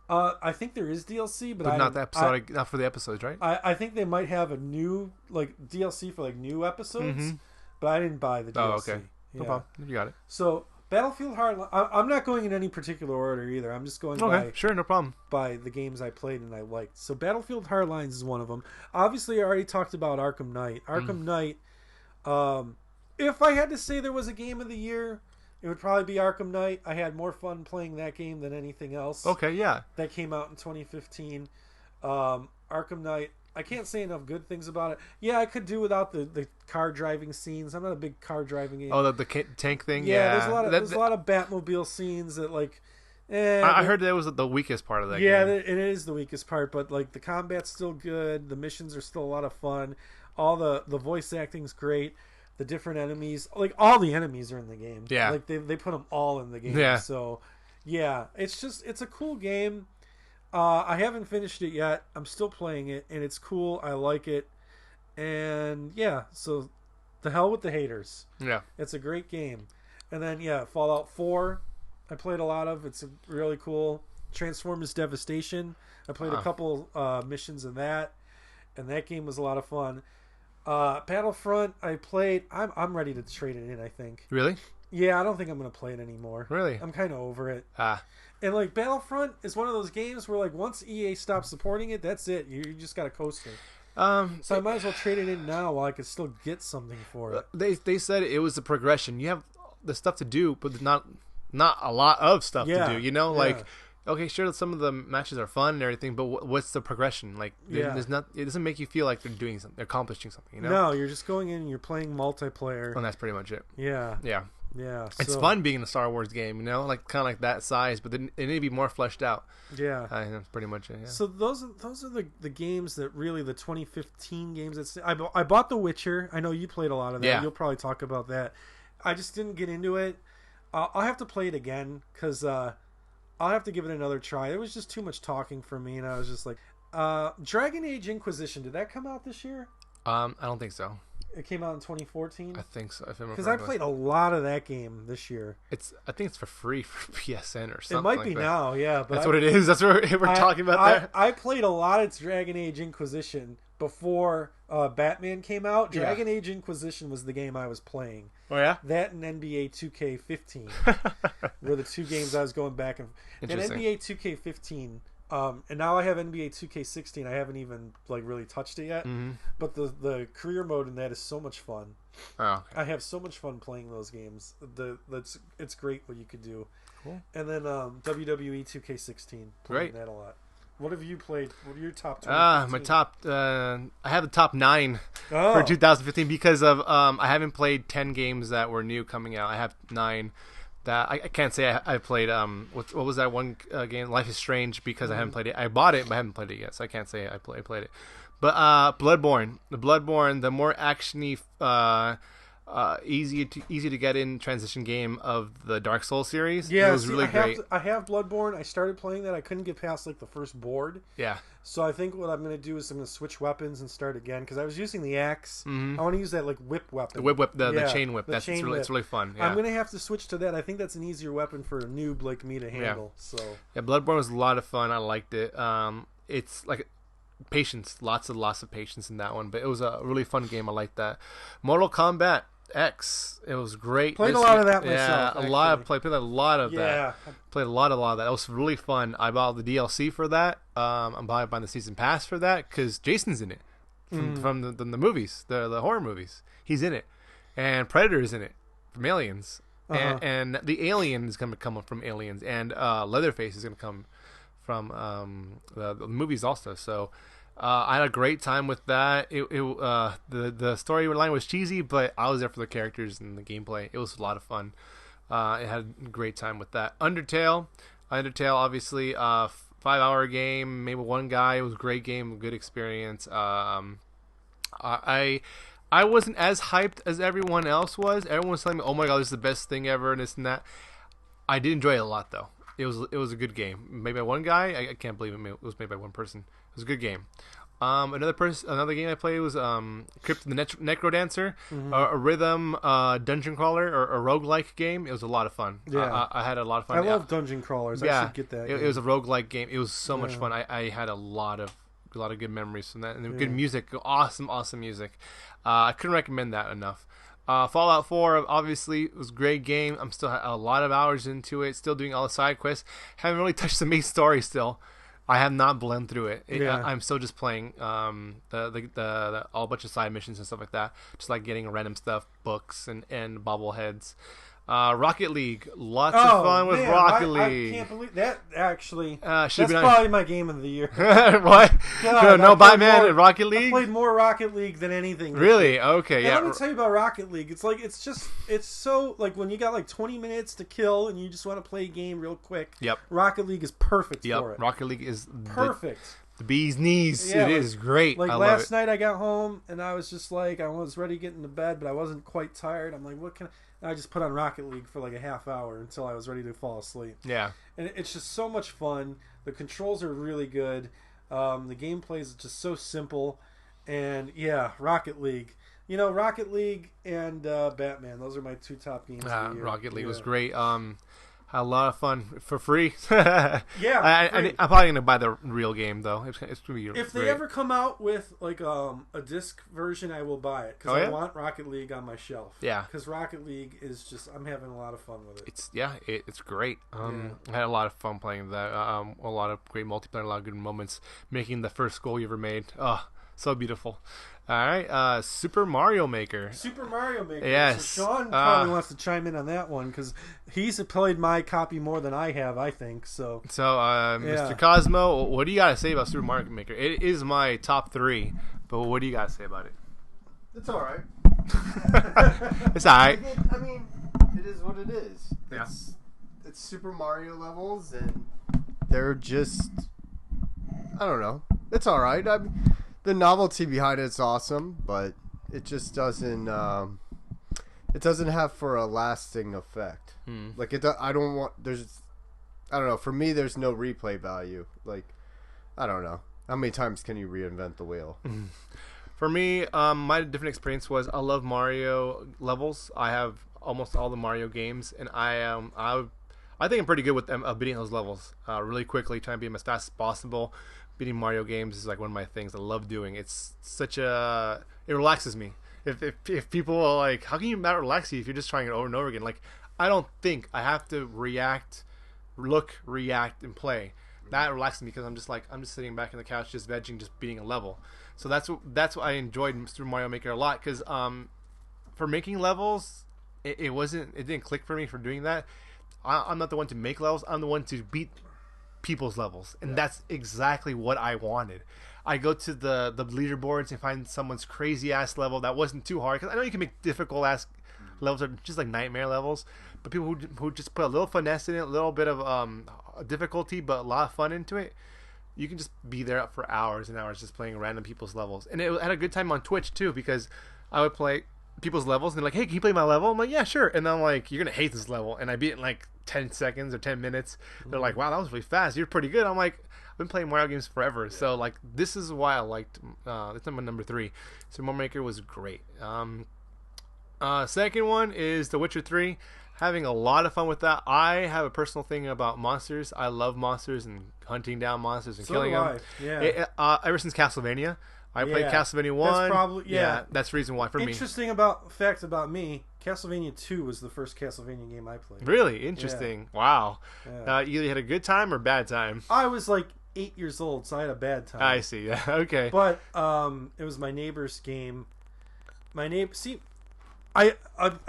I think there is DLC, but not the episodic, not for the episodes, right? I think they might have a new like DLC for like new episodes, but I didn't buy the DLC. Oh, okay. No problem. You got it. So Battlefield Hardline. I'm not going in any particular order either. I'm just going Sure, no problem. by the games I played and I liked. So Battlefield Hardlines is one of them. Obviously, I already talked about Arkham Knight. Arkham Knight. If I had to say there was a game of the year, it would probably be Arkham Knight. I had more fun playing that game than anything else. Okay, yeah. That came out in 2015. Arkham Knight. I can't say enough good things about it. Yeah, I could do without the car driving scenes. I'm not a big car driving game. Oh, the tank thing. Yeah, there's a lot of Batmobile scenes that like. I heard that was the weakest part of that game. Yeah, it is the weakest part, but like the combat's still good. The missions are still a lot of fun. All the voice acting's great. The different enemies, like all the enemies are in the game. Yeah, like they put them all in the game. Yeah. So yeah, it's a cool game. I haven't finished it yet. I'm still playing it, and it's cool. I like it, and yeah. So the hell with the haters. Yeah, it's a great game. And then yeah, Fallout 4. I played a lot of. It's really cool. Transformers Devastation. I played a couple missions in that, and that game was a lot of fun. Battlefront. I played. I'm ready to trade it in. I think. Really? Yeah, I don't think I'm gonna play it anymore. Really? I'm kind of over it. And like Battlefront is one of those games where like once EA stops supporting it, that's it. You just got to coast it. So I might as well trade it in now while I could still get something for it. They said it was a progression. You have the stuff to do, but not a lot of stuff to do. You know, like okay, sure, some of the matches are fun and everything, but what's the progression? Like, there's not. It doesn't make you feel like they're doing something, they're accomplishing something. You know? No, you're just going in and you're playing multiplayer. And that's pretty much it. Yeah. Yeah. Yeah, it's fun being in a Star Wars game, you know, like kind of like that size, but then it need to be more fleshed out. Yeah, that's pretty much it. Yeah. So those are the games that really the 2015 games. I bought The Witcher. I know you played a lot of that. Yeah. You'll probably talk about that. I just didn't get into it. I'll have to play it again because I'll have to give it another try. It was just too much talking for me, and I was just like, Dragon Age Inquisition. Did that come out this year? I don't think so. It came out in 2014. I think so. Because I played a lot of that game this year. I think it's for free for PSN or something. It might be now, yeah. But that's what it is. That's what we're talking about there. I played a lot of Dragon Age Inquisition before Batman came out. Dragon Age Inquisition was the game I was playing. Oh yeah. That and NBA 2K15 were the two games I was going back and. And NBA 2K15. And now I have NBA 2K16. I haven't even like really touched it yet. Mm-hmm. But the career mode in that is so much fun. Oh, okay. I have so much fun playing those games. It's great what you could do. Cool. And then WWE 2K16. Playing that a lot. What have you played? What are your top 20? My top. I have the top 9 for 2015 because of I haven't played 10 games that were new coming out. I have 9. That I can't say I played. What was that one game? Life is Strange, because I haven't played it. I bought it, but I haven't played it yet, so I can't say I played it. But Bloodborne, the more actiony, easy to get in transition game of the Dark Souls series. Yeah, it was really great. I have Bloodborne. I started playing that. I couldn't get past like the first board. Yeah. So I think what I'm going to do is I'm going to switch weapons and start again because I was using the axe. Mm-hmm. I want to use that like whip weapon. The whip, the chain whip. It's really fun. Yeah. I'm going to have to switch to that. I think that's an easier weapon for a noob like me to handle. So yeah, Bloodborne was a lot of fun. I liked it. It's like patience, lots of patience in that one, but it was a really fun game. I liked that. Mortal Kombat X, it was great. Played a lot of that myself. Yeah, played a lot of that. Yeah, played a lot of that. That was really fun. I bought the DLC for that. I'm buying the season pass for that because Jason's in it from the movies, the horror movies. He's in it, and Predator's in it from Aliens, and the Alien is going to come from Aliens, and Leatherface is going to come from the movies also. So. I had a great time with that. The storyline was cheesy, but I was there for the characters and the gameplay. It was a lot of fun. I had a great time with that. Undertale, obviously, 5-hour game, maybe one guy. It was a great game, good experience. I wasn't as hyped as everyone else was. Everyone was telling me, "Oh my god, this is the best thing ever," and this and that. I did enjoy it a lot, though. It was a good game. Made by one guy. I can't believe it was made by one person. It was a good game. Another game I played was Crypt of the Necrodancer, a rhythm dungeon crawler or a roguelike game. It was a lot of fun. Yeah. I had a lot of fun. I love dungeon crawlers. Yeah, I should get that. It was a roguelike game. It was so much fun. I had a lot of good memories from that, and good music, awesome music. I couldn't recommend that enough. Fallout 4 obviously was a great game. I'm still a lot of hours into it. Still doing all the side quests. Haven't really touched the main story still. I have not blended through it. I'm still just playing the all bunch of side missions and stuff like that. Just like getting random stuff, books and bobbleheads. Rocket League. Lots of fun with Rocket League. I can't believe that. Actually, that's probably my game of the year. What? God, no Batman and Rocket League? I played more Rocket League than anything. Really? Okay, and yeah. let me tell you about Rocket League. It's like it's so like when you got like 20 minutes to kill and you just want to play a game real quick. Yep. Rocket League is perfect for it. Rocket League is perfect. The bee's knees. Yeah, it is great. Like I last night I got home and I was just like, I was ready to get into bed, but I wasn't quite tired. I'm like, what can I... And I just put on Rocket League for like a half hour until I was ready to fall asleep. Yeah. And it's just so much fun. The controls are really good. The gameplay is just so simple. And yeah, Rocket League. You know, Rocket League and Batman. Those are my two top games of the year. Rocket League was great. Had a lot of fun for free. Yeah, I'm probably gonna buy the real game though. It's gonna be if great. they ever come out with like a disc version, I will buy it because I want Rocket League on my shelf. Yeah, because Rocket League is just I'm having a lot of fun with it. It's great. I had a lot of fun playing that. A lot of great multiplayer, a lot of good moments. Making the first goal you ever made. Oh, so beautiful. All right, Super Mario Maker. Super Mario Maker. Yes. So Sean probably wants to chime in on that one because he's played my copy more than I have, I think. So, Mr. Cosmo, what do you got to say about Super Mario Maker? It is my top 3, but what do you got to say about it? It's all right. It's all right. I mean, it is what it is. Yeah. It's Super Mario levels, and they're just... I don't know. It's all right. The novelty behind it's awesome, but it just doesn't. It doesn't have for a lasting effect. Like it. I don't want. I don't know. For me, there's no replay value. Like, I don't know. How many times can you reinvent the wheel? For me, my different experience was I love Mario levels. I have almost all the Mario games, and I think I'm pretty good with them beating those levels really quickly, trying to beat them as fast as possible. Beating Mario games is like one of my things I love doing. It's such it relaxes me. If people are like, how can you not relax you if you're just trying it over and over again? Like, I don't think I have to react, and play. That relaxes me because I'm just sitting back on the couch, just vegging, just beating a level. So that's what I enjoyed Super Mario Maker a lot because for making levels, it didn't click for me for doing that. I'm not the one to make levels. I'm the one to beat people's levels, and that's exactly what I wanted. I go to the leaderboards and find someone's crazy ass level that wasn't too hard because I know you can make difficult ass levels are just like nightmare levels, but people who just put a little finesse in it, a little bit of difficulty, but a lot of fun into it, you can just be there for hours and hours just playing random people's levels. And I had a good time on Twitch too because I would play people's levels and they're like, hey, can you play my level? I'm like, yeah, sure. And then I'm like, you're gonna hate this level, and I beat it in like 10 seconds or 10 minutes. They're like, wow, that was really fast, you're pretty good. I'm like, I've been playing Mario games forever, so like this is why I liked that's number 3. So Mario Maker was great. Second one is The Witcher 3. Having a lot of fun with that. I have a personal thing about monsters. I love monsters and hunting down monsters and killing them. Ever since Castlevania, I played Castlevania 1. That's probably that's the reason why for me. Interesting fact about me, Castlevania 2 was the first Castlevania game I played. Really? Interesting. Yeah. Wow. Yeah. You either had a good time or bad time? I was like 8 years old, so I had a bad time. I see. Yeah. Okay. But it was my neighbor's game. I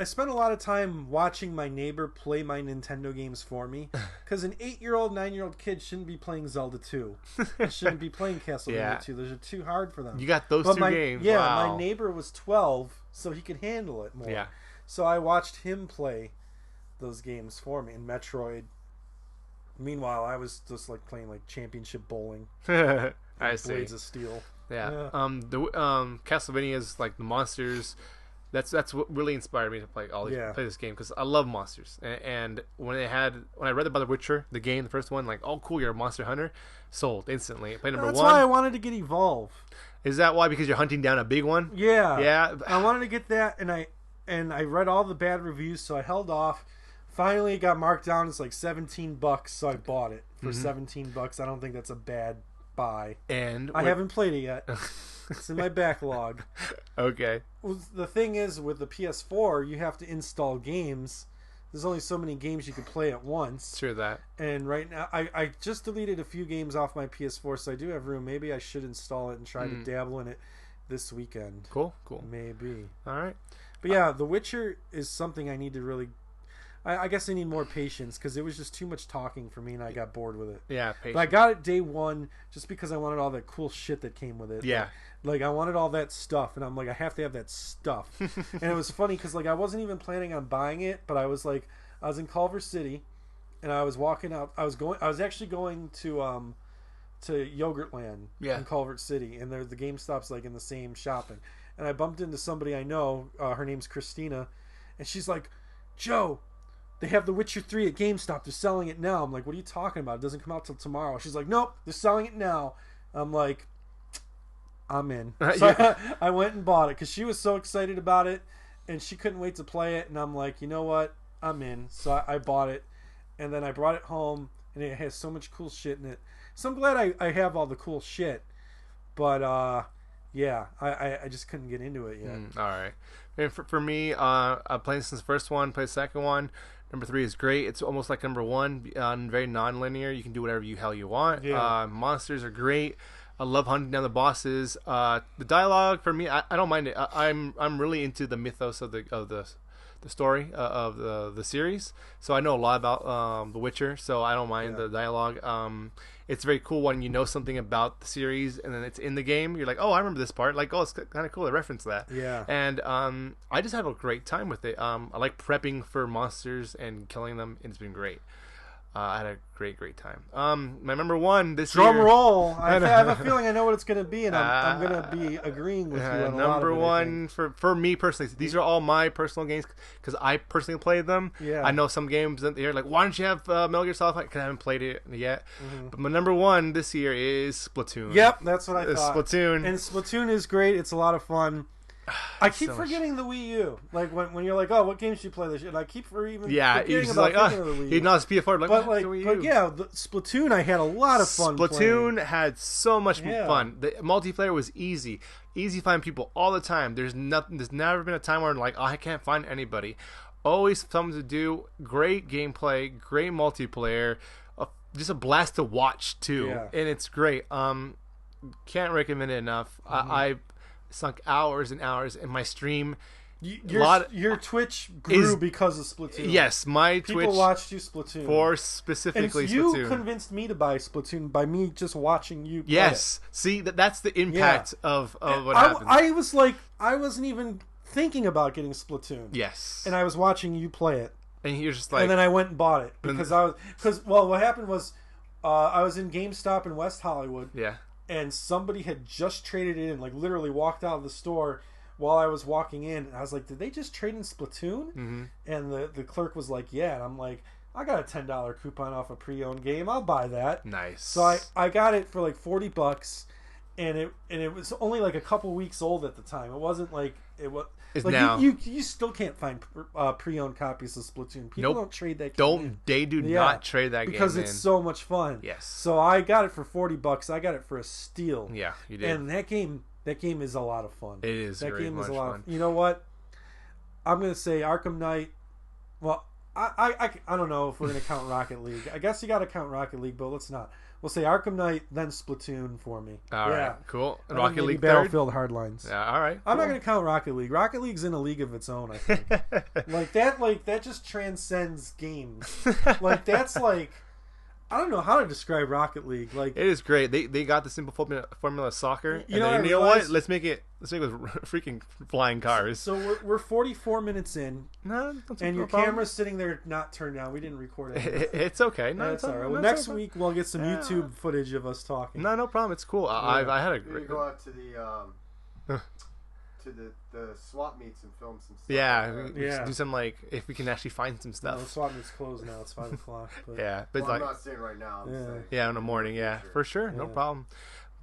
spent a lot of time watching my neighbor play my Nintendo games for me because an 8-year-old, 9-year-old kid shouldn't be playing Zelda 2. They shouldn't be playing Castlevania 2. Those are too hard for them. You got those two games. Yeah, wow. My neighbor was 12, so he could handle it more. Yeah. So I watched him play those games for me in Metroid. Meanwhile, I was just like playing like championship bowling. I see. Blades of Steel. Yeah. The Castlevania is like the monsters. That's what really inspired me to play play this game because I love monsters. And when I read about The Witcher, the game, the first one, like, oh cool, you're a monster hunter, sold instantly. Play number 1. That's why I wanted to get Evolve. Is that why? Because you're hunting down a big one? Yeah. Yeah. I wanted to get that, and I read all the bad reviews, so I held off. Finally, it got marked down as like $17, so I bought it for $17. I don't think that's a bad buy. And I haven't played it yet. It's in my backlog. Okay. Well, the thing is, with the PS4, you have to install games. There's only so many games you can play at once. True that. And right now, I just deleted a few games off my PS4, so I do have room. Maybe I should install it and try to dabble in it this weekend. Cool. Maybe. All right. But yeah, The Witcher is something I need to really... I guess I need more patience because it was just too much talking for me, and I got bored with it. Yeah, patience. But I got it day one just because I wanted all that cool shit that came with it. Yeah. Like I wanted all that stuff, and I'm like, I have to have that stuff. And it was funny because like I wasn't even planning on buying it, but I was in Culver City, and I was walking out. I was actually going to Yogurtland in Culver City, and the GameStop's like in the same shopping. And I bumped into somebody I know. Her name's Christina, and she's like, Joe, they have The Witcher 3 at GameStop. They're selling it now. I'm like, what are you talking about? It doesn't come out till tomorrow. She's like, nope, they're selling it now. I'm like, I'm in. So I went and bought it because she was so excited about it, and she couldn't wait to play it. And I'm like, you know what? I'm in. So I bought it, and then I brought it home, and it has so much cool shit in it. So I'm glad I have all the cool shit. But, yeah, I just couldn't get into it yet. All right. And for me, I played since the first one, played the second one. Number 3 is great. It's almost like number 1, very non-linear. You can do whatever you hell you want. Yeah. Monsters are great. I love hunting down the bosses. The dialogue for me, I don't mind it. I'm really into the mythos of the story of the series. So I know a lot about The Witcher. So I don't mind the dialogue. It's very cool when you know something about the series and then it's in the game. You're like, oh, I remember this part. Like, oh, it's kind of cool. I reference that. Yeah. And I just have a great time with it. I like prepping for monsters and killing them. It's been great. I had a great time. My number 1 this year. Drum roll. I have a feeling I know what it's going to be, and I'm going to be agreeing with you on a lot of it. Number 1 for me personally. These are all my personal games because I personally played them. Yeah. I know some games that they're like, why don't you have Metal Gear Solid? Because I haven't played it yet. Mm-hmm. But my number 1 this year is Splatoon. Yep, that's what I thought. Splatoon. And Splatoon is great. It's a lot of fun. I keep forgetting the Wii U. Like when you're like, oh, what games do you play this year? And I keep forgetting about thinking of the Wii U. He knows PS4. Like, but yeah, Splatoon, I had a lot of fun. Splatoon had so much fun. The multiplayer was easy to find people all the time. There's never been a time where I'm like, oh, I can't find anybody. Always something to do. Great gameplay, great multiplayer, just a blast to watch too, and it's great. Can't recommend it enough. Mm-hmm. I sunk hours and hours in my stream. Your Twitch grew because of Splatoon. Yes, my Twitch. People watched you Splatoon. For specifically and you Splatoon. convinced me to buy Splatoon by me just watching you play Yes. it. See, that's the impact of what happened. I was like, I wasn't even thinking about getting Splatoon. Yes. And I was watching you play it. And you're just like... And then I went and bought it. Because what happened was, I was in GameStop in West Hollywood. Yeah. And somebody had just traded it in, like literally walked out of the store while I was walking in. And I was like, did they just trade in Splatoon? Mm-hmm. And the clerk was like, yeah. And I'm like, I got a $10 coupon off a pre-owned game. I'll buy that. Nice. So I got it for like $40, and it was only like a couple weeks old at the time. It wasn't like it was. It's like now. You still can't find pre-owned copies of Splatoon. People don't trade that game. They do not trade that game because it's so much fun. Yes. So I got it for $40. I got it for a steal. Yeah, you did. And that game is a lot of fun. It is. That game is a lot. Fun. You know what? I'm gonna say Arkham Knight. Well, I don't know if we're gonna count Rocket League. I guess you got to count Rocket League, but let's not. We'll say Arkham Knight, then Splatoon for me. All right, cool. And Rocket League Battlefield Hardlines. Yeah, all right. I'm not going to count Rocket League. Rocket League's in a league of its own, I think. that just transcends games. That's like, I don't know how to describe Rocket League. Like, it is great. They got the simple formula of soccer. You know what? Let's make it with freaking flying cars. So we're 44 minutes in. No, and your camera's sitting there not turned on. We didn't record it. It's okay. No, it's all right. Well, next week we'll get some YouTube footage of us talking. No problem. It's cool. I had a great. Go out to the swap meets and film some stuff. Yeah. Do some if we can actually find some stuff. No, the swap meet's closed now. It's 5 o'clock. But... Yeah, but I'm not saying right now. I'm saying. Yeah, in the morning. Yeah, for sure. No problem.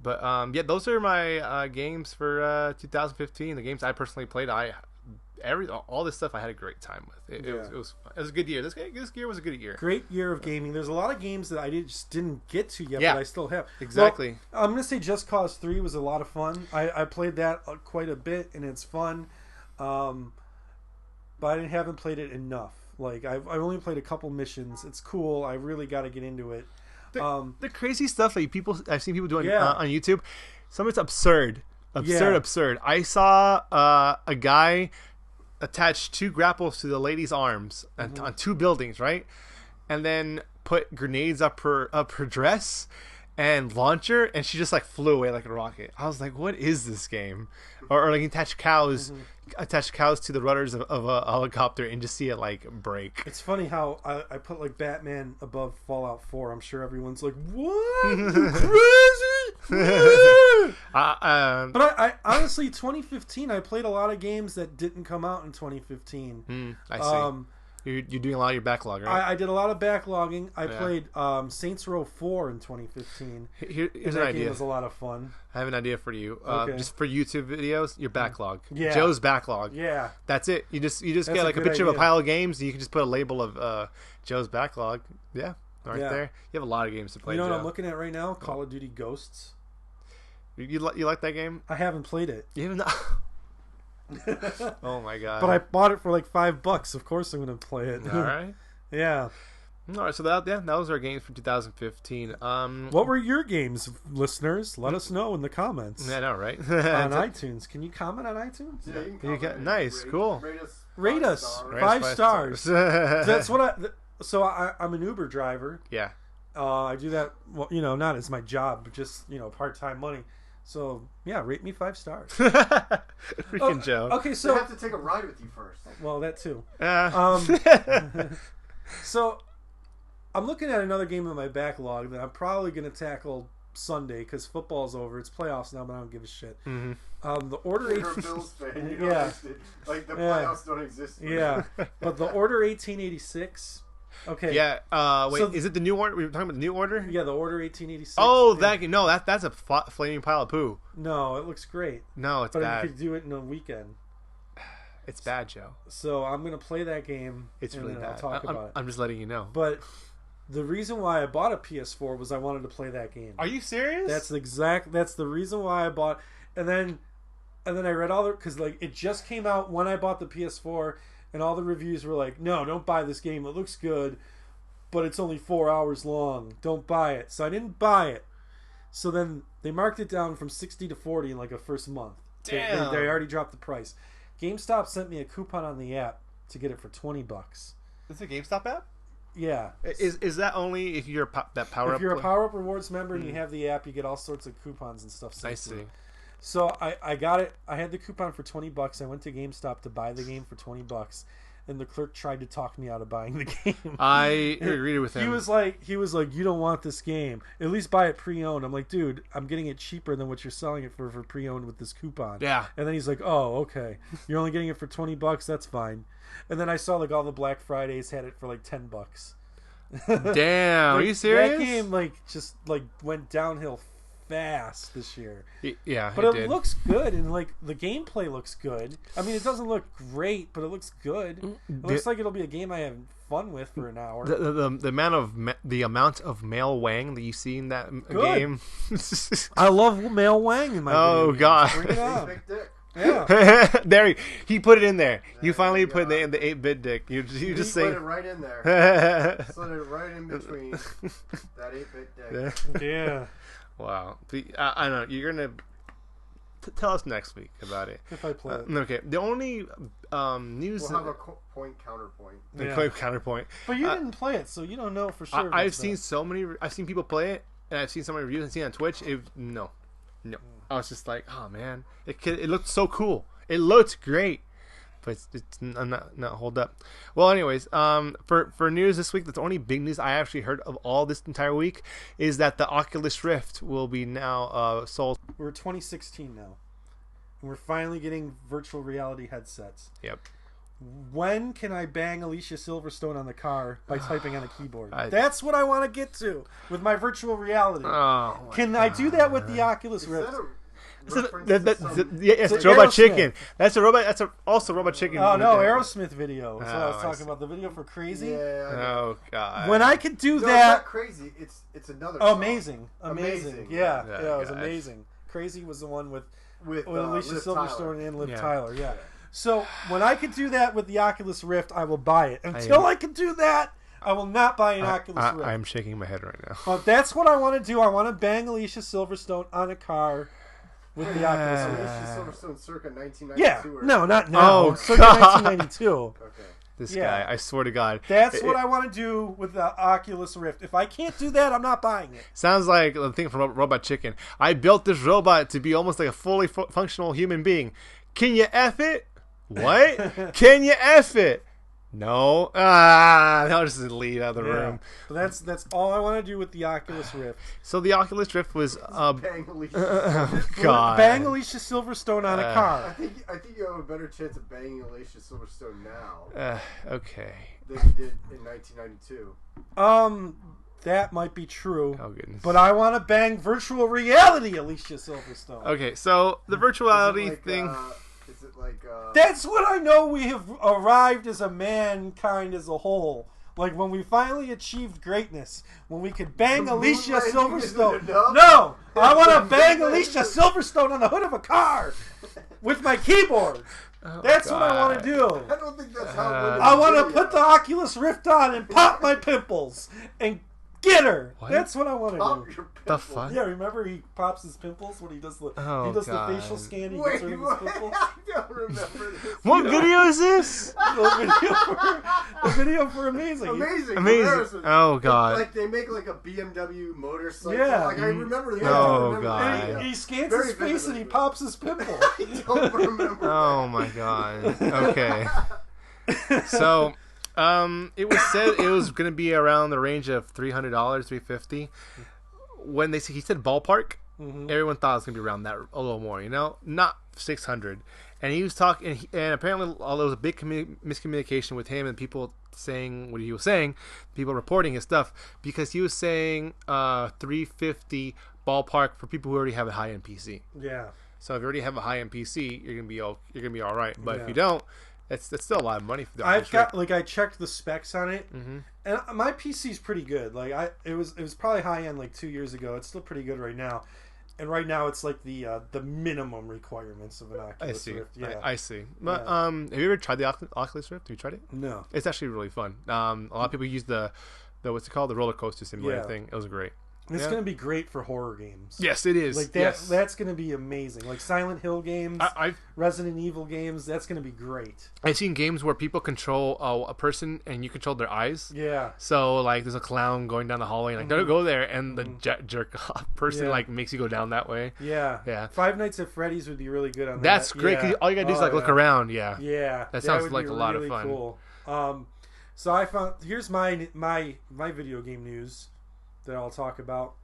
But those are my games for 2015. The games I personally played, all this stuff I had a great time with. It was a good year. This year was a good year. Great year of gaming. There's a lot of games that I just didn't get to yet, but I still have. Exactly. Well, I'm gonna say Just Cause 3 was a lot of fun. I played that quite a bit, and it's fun. But I haven't played it enough. Like I've only played a couple missions. It's cool. I really got to get into it. The crazy stuff that I've seen people doing on YouTube, some of it's absurd. Absurd. I saw a guy attach 2 grapples to the lady's arms on 2 buildings, right? And then put grenades up her dress and launch her, and she just like flew away like a rocket. I was like, what is this game? Or like attach cows to the rudders of a helicopter and just see it like break. It's funny how I put like Batman above Fallout 4. I'm sure everyone's like, what? You crazy? But I honestly, 2015, I played a lot of games that didn't come out in 2015. I see. You're doing a lot of your backlog, right? I did a lot of backlogging. I played Saints Row 4 in 2015. Here's an idea. Game was a lot of fun. I have an idea for you. Okay. Just for YouTube videos, your backlog. Yeah. Joe's backlog. Yeah. That's it. You just get like a picture of a pile of games, and you can just put a label of Joe's backlog. Yeah, there. You have a lot of games to play. You know Joe. what I'm looking at right now? Call of Duty Ghosts. You like that game? I haven't played it. You haven't. Oh my god! But I bought it for like $5. Of course, I'm going to play it. All right. Yeah. All right. So that was our games for 2015. What were your games, listeners? Let us know in the comments. Yeah, I know, right? On iTunes. Can you comment on iTunes? Yeah, you can nice, cool. Rate us. 5 stars. That's what So I'm an Uber driver. Yeah. I do that. Well, not as my job, but just part-time money. So yeah, rate me 5 stars. Freaking Joe. Okay, so I have to take a ride with you first. Well, that too. Yeah. So I'm looking at another game in my backlog that I'm probably going to tackle Sunday because football's over. It's playoffs now, but I don't give a shit. Mm-hmm. The Order You're a Bills fan. You Yeah. Like the playoffs don't exist. Yeah, but the Order 1886. Okay. Yeah. Wait, so, is it the new order? We were talking about the new order? Yeah, the Order 1886. Oh, that's a flaming pile of poo. No, it looks great. No, it's bad. But you could do it in a weekend. It's bad, Joe. So I'm gonna play that game. It's really bad. I'll talk about it. I'm just letting you know. But the reason why I bought a PS4 was I wanted to play that game. Are you serious? That's the reason why I bought. And then I read all the because like it just came out when I bought the PS4. And all the reviews were like, no, don't buy this game. It looks good, but it's only 4 hours long. Don't buy it. So I didn't buy it. So then they marked it down from 60 to 40 in like a first month. Damn. They already dropped the price. GameStop sent me a coupon on the app to get it for $20. Is it a GameStop app? Yeah. Is that only if you're that power up? If you're a Power Up Rewards member and you have the app, you get all sorts of coupons and stuff. I see. So I got it. I had the coupon for $20. I went to GameStop to buy the game for $20, and the clerk tried to talk me out of buying the game. I agreed with him. He was like, you don't want this game. At least buy it pre-owned. I'm like, dude, I'm getting it cheaper than what you're selling it for pre-owned with this coupon. Yeah. And then he's like, oh, okay. You're only getting it for $20. That's fine. And then I saw like all the Black Fridays had it for like $10. Damn, are you serious? That game just went downhill fast this year. Yeah, but it looks good, and like the gameplay looks good. I mean, it doesn't look great, but it looks good. It looks like it'll be a game I have fun with for an hour. The amount of male wang that you see in that game. I love male wang in my game. Oh god. Bring it on. Yeah. There he put it in there. You finally put the 8-bit dick. You just say put it right in there. Slid it right in between that 8-bit dick. Yeah. Wow. I don't know. You're gonna tell us next week about it if I play it. Okay. The only news. We'll have a point counterpoint. Counterpoint. But you didn't play it, so you don't know for sure. I've seen people play it, and I've seen so many reviews and seen it on Twitch. No. I was just like, oh man, it looked so cool. It looked great, but it's not hold up. Well, anyways, for news this week, that's the only big news I actually heard of all this entire week is that the Oculus Rift will be now sold. We're 2016 now, and we're finally getting virtual reality headsets. Yep. When can I bang Alicia Silverstone on the car by typing on a keyboard? That's what I want to get to with my virtual reality. Can I do that with the Oculus Rift? It's Robot Chicken. That's a robot. That's also Robot Chicken. Oh no, Aerosmith video. That's what I was talking about. The video for Crazy. Yeah. Oh god. When I could do no, that. It's not Crazy. It's another. Oh, song. amazing. Yeah, it was amazing. Crazy was the one with Alicia Silverstone and Liv Tyler. Yeah. So when I could do that with the Oculus Rift, I will buy it. Until I can do that, I will not buy an Oculus Rift. I'm shaking my head right now. But that's what I want to do. I want to bang Alicia Silverstone on a car with the Oculus Rift. Silverstone circa 1992. Yeah, or no, not now. Oh, circa God. 1992. Okay. This Yeah. guy, I swear to God. That's what I want to do with the Oculus Rift. If I can't do that, I'm not buying it. Sounds like the thing from Robot Chicken. I built this robot to be almost like a fully functional human being. Can you F it? What? Can you F it? No. I'll just leave out of the room. But that's all I want to do with the Oculus Rift. So the Oculus Rift was Bang Alicia. God. Bang Alicia Silverstone on a I car. think you have a better chance of banging Alicia Silverstone now Okay. than you did in 1992. That might be true. Oh goodness. But I want to bang virtual reality Alicia Silverstone. Okay, so the virtuality thing. Is it like That's when I know we have arrived as a mankind as a whole. Like when we finally achieved greatness, when we could bang The Alicia moon landing Silverstone. isn't enough? No, I want to bang Alicia Silverstone on the hood of a car with my keyboard. That's what I want to do. I don't think that's how women I want do to put the Oculus Rift on and pop my pimples and get her. What? That's what I want to Pop do. your The pimples. fuck? Yeah, remember he pops his pimples when he does the Oh, the God. facial scan. He Wait, gets rid of his what? pimples. I don't remember this. What video is this? The video for Amazing. Amazing. Amazing. comparison. Oh God. Like they make like a BMW motorcycle. Yeah. Like I remember the Oh, I God. remember the He scans Very his face and he vividly. pops his pimple. I don't remember. Oh my God. Okay. So, it was said it was going to be around the range of $300, $350. When he said ballpark, everyone thought it was going to be around that, a little more. Not 600. And he was talking, and apparently there was a big miscommunication with him and people saying what he was saying, people reporting his stuff, because he was saying 350 ballpark for people who already have a high-end PC. Yeah. So if you already have a high-end PC, you're gonna be all right. But Yeah. if you don't, that's still a lot of money for the I've Oculus got Rift. like I checked the specs on it, and my PC's pretty good. Like it was probably high end like 2 years ago. It's still pretty good right now, and right now it's like the minimum requirements of an Oculus I see. Rift. Yeah, I see. But Yeah. have you ever tried the Oculus Rift? Have you tried it? no, It's actually really fun. A lot of people use the what's it called, the roller coaster simulator Yeah. thing. It was great. it's Yeah. gonna be great for horror games. Yes, it is. Like that. Yes. That's gonna be amazing. Like Silent Hill games, Resident Evil games. That's gonna be great. I've seen games where people control a person and you control their eyes. Yeah. So like, there's a clown going down the hallway, and like, don't go there, and the jerk off person Yeah. like makes you go down that way. Yeah. Yeah. Five Nights at Freddy's would be really good on that. That's great. Yeah. 'Cause all you gotta do is Oh, like look yeah. around. Yeah. Yeah, That sounds would like be a lot of really fun. Cool. So I found here's my video game news that I'll talk about.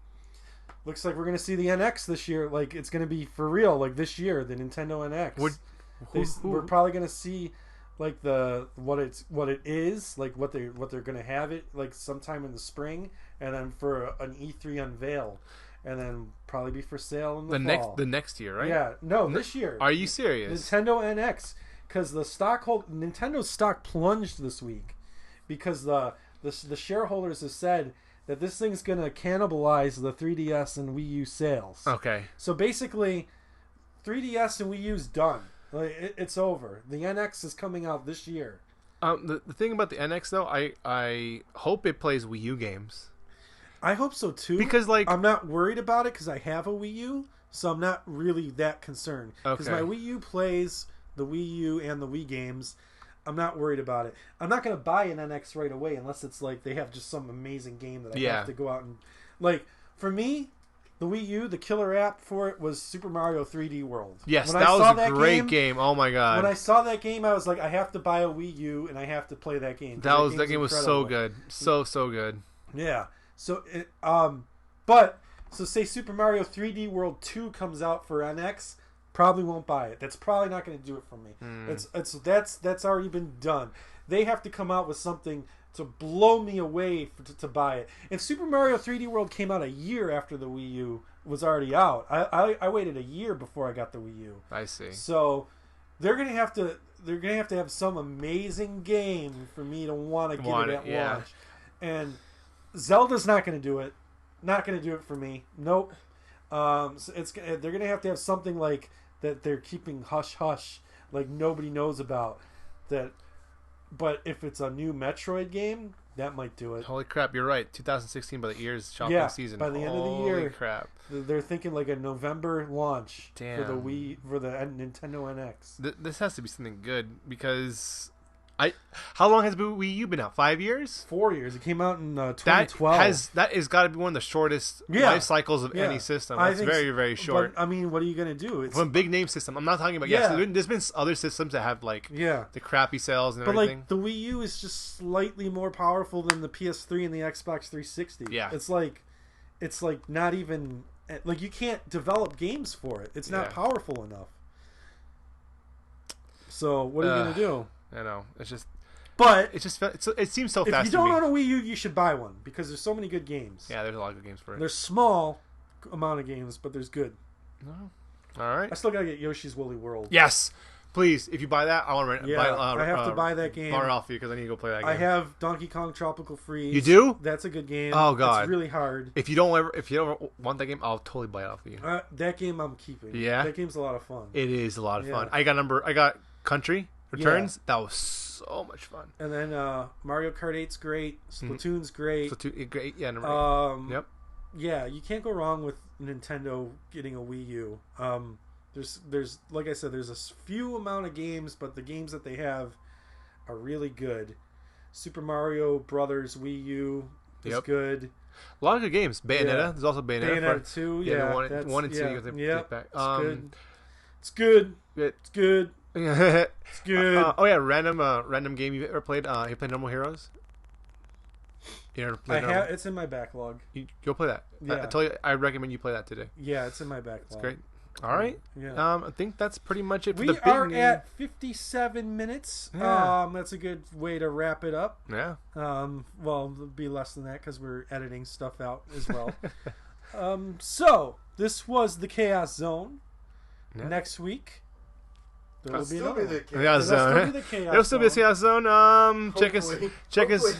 Looks like we're gonna see the NX this year. Like it's gonna be for real. Like this year, the Nintendo NX. We're probably gonna see like what it is, like what they're gonna have it like sometime in the spring, and then for an E3 unveil, and then probably be for sale in the fall. The next year, right? Yeah, no, this year. Are you serious? Nintendo NX, because Nintendo's stock plunged this week because the shareholders have said that this thing's gonna cannibalize the 3DS and Wii U sales. Okay. So basically, 3DS and Wii U's done. Like it's over. The NX is coming out this year. The thing about the NX though, I hope it plays Wii U games. I hope so too. Because like I'm not worried about it because I have a Wii U, so I'm not really that concerned. Because Okay. my Wii U plays the Wii U and the Wii games. I'm not worried about it. I'm not going to buy an NX right away unless it's like they have just some amazing game that I have to go out and like. For me, the Wii U, the killer app for it was Super Mario 3D World. Yes, When that I was saw a great game. Oh my god. When I saw that game, I was like, I have to buy a Wii U and I have to play that game. That game was so incredible. good, so good. Yeah. So but say Super Mario 3D World 2 comes out for NX, probably won't buy it. That's probably not going to do it for me. That's already been done. They have to come out with something to blow me away to buy it. And Super Mario 3D World came out a year after the Wii U was already out. I waited a year before I got the Wii U. I see. So they're gonna have to have some amazing game for me to want to get it at launch. And Zelda's not going to do it. Not going to do it for me. Nope. So they're going to have something like that they're keeping hush hush, like nobody knows about that. But if it's a new Metroid game, That might do it. Holy crap, you're right. 2016 by the ears shopping season. By the end of the year. Holy crap. They're thinking like a November launch Damn. for the Nintendo NX. This has to be something good because how long has Wii U been out? 5 years? 4 years. It came out in 2012. That has got to be one of the shortest life cycles of any system. That's very, very short. But, I mean, what are you going to do? It's from a big name system. I'm not talking about there's been other systems that have like the crappy sales and everything. But like the Wii U is just slightly more powerful than the PS3 and the Xbox 360. Yeah. It's like not even like you can't develop games for it. It's not powerful enough. So what are you going to do? I know. It's just. But it seems so fast. If you don't own a Wii U, you should buy one because there's so many good games. Yeah, there's a lot of good games for it. There's small amount of games, but there's good. No. All right. I still gotta get Yoshi's Woolly World. Yes, please. If you buy that, I want to. I have to buy that game. Borrow off you because I need to go play that game. I have Donkey Kong Tropical Freeze. You do? That's a good game. Oh god, it's really hard. If you don't ever want that game, I'll totally buy it off of you. That game I'm keeping. Yeah, that game's a lot of fun. It is a lot of fun. I got Country Returns. That was so much fun. And then Mario Kart 8's great. Splatoon's great. Splatoon great. Yeah, number 8. Yep. Yeah, you can't go wrong with Nintendo getting a Wii U. There's like I said, there's a few amount of games, but the games that they have are really good. Super Mario Brothers Wii U is good. A lot of good games. Bayonetta. There's also Bayonetta. Bayonetta 2. Yeah, one and 2. You have to take back. It's good. It's good. It's good. Random game you ever played? You played Normal Heroes? You ever played Normal? It's in my backlog. Go play that. Yeah. I recommend you play that today. Yeah, it's in my backlog. It's great. All right. Yeah. I think that's pretty much it for we the big are game. at 57 minutes. Yeah. That's a good way to wrap it up. Yeah. Well, it'll be less than that because we're editing stuff out as well. So this was the Chaos Zone. Yeah. Next week. There'll still be the Chaos Zone. There'll still be the Chaos Zone. Check us.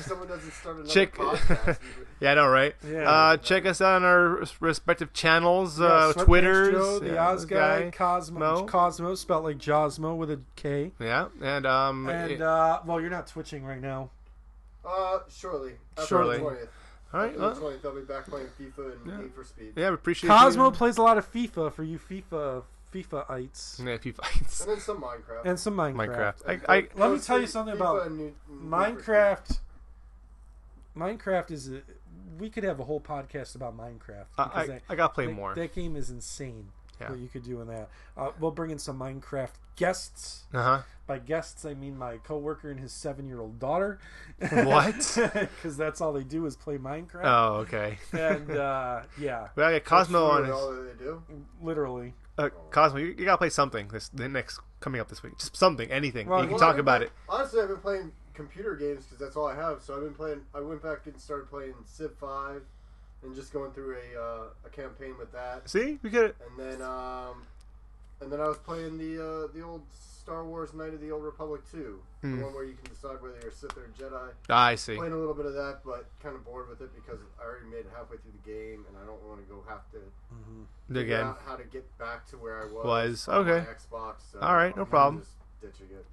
Someone doesn't start another podcast. Yeah, I know, right? Yeah. Check us out on our respective channels, Sweatpants Twitters. Joe, TheOsguy, Cosmo, spelled like Josmo with a K. Yeah, and well, you're not twitching right now. Shortly. Shortly. 20th. All right. On the 20th, I'll be back playing FIFA and Need for Speed. Yeah, we appreciate Cosmo plays a lot of FIFA for you FIFA-ites. Yeah, FIFA-ites. And then some Minecraft. And some Minecraft. Let me tell you something about Minecraft. Minecraft is we could have a whole podcast about Minecraft. I gotta play more. That game is insane. Yeah. What you could do in that. We'll bring in some Minecraft guests. By guests, I mean my coworker and his 7-year-old daughter. What? Because that's all they do is play Minecraft. Oh, okay. And yeah. Well, I got Cosmo on his. All that they do? Literally. Cosmo, you gotta play something coming up this week. Just something, anything. You can talk about it. Honestly, I've been playing computer games because that's all I have. So I've been playing. I went back and started playing Civ 5, and just going through a campaign with that. See, we could. And then I was playing the old Star Wars Knight of the Old Republic 2, the one where you can decide whether you're Sith or Jedi. I see. Playing a little bit of that, but kind of bored with it because I already made it halfway through the game, and I don't want to go have to figure out how to get back to where I was. Okay. On my Xbox. So all right, no problem. Just ditching it.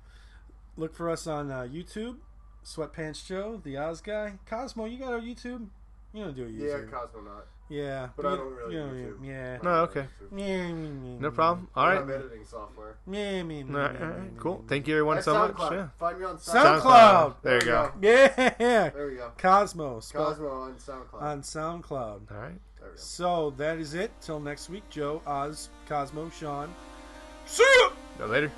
Look for us on YouTube, Sweatpants Joe, TheOsguy. Cosmo, you got a YouTube? You don't do a YouTube. Yeah, Cosmo not. Yeah. But I don't really YouTube. Yeah. No, okay. No problem. All right. I have editing software. All right, cool. Thank you everyone so much. Yeah. Find me on SoundCloud. There you go. Yeah. There we go. Cosmo on SoundCloud. On SoundCloud. All right. There we go. So that is it. Till next week, Joe, Oz, Cosmo, Sean. See ya! Later.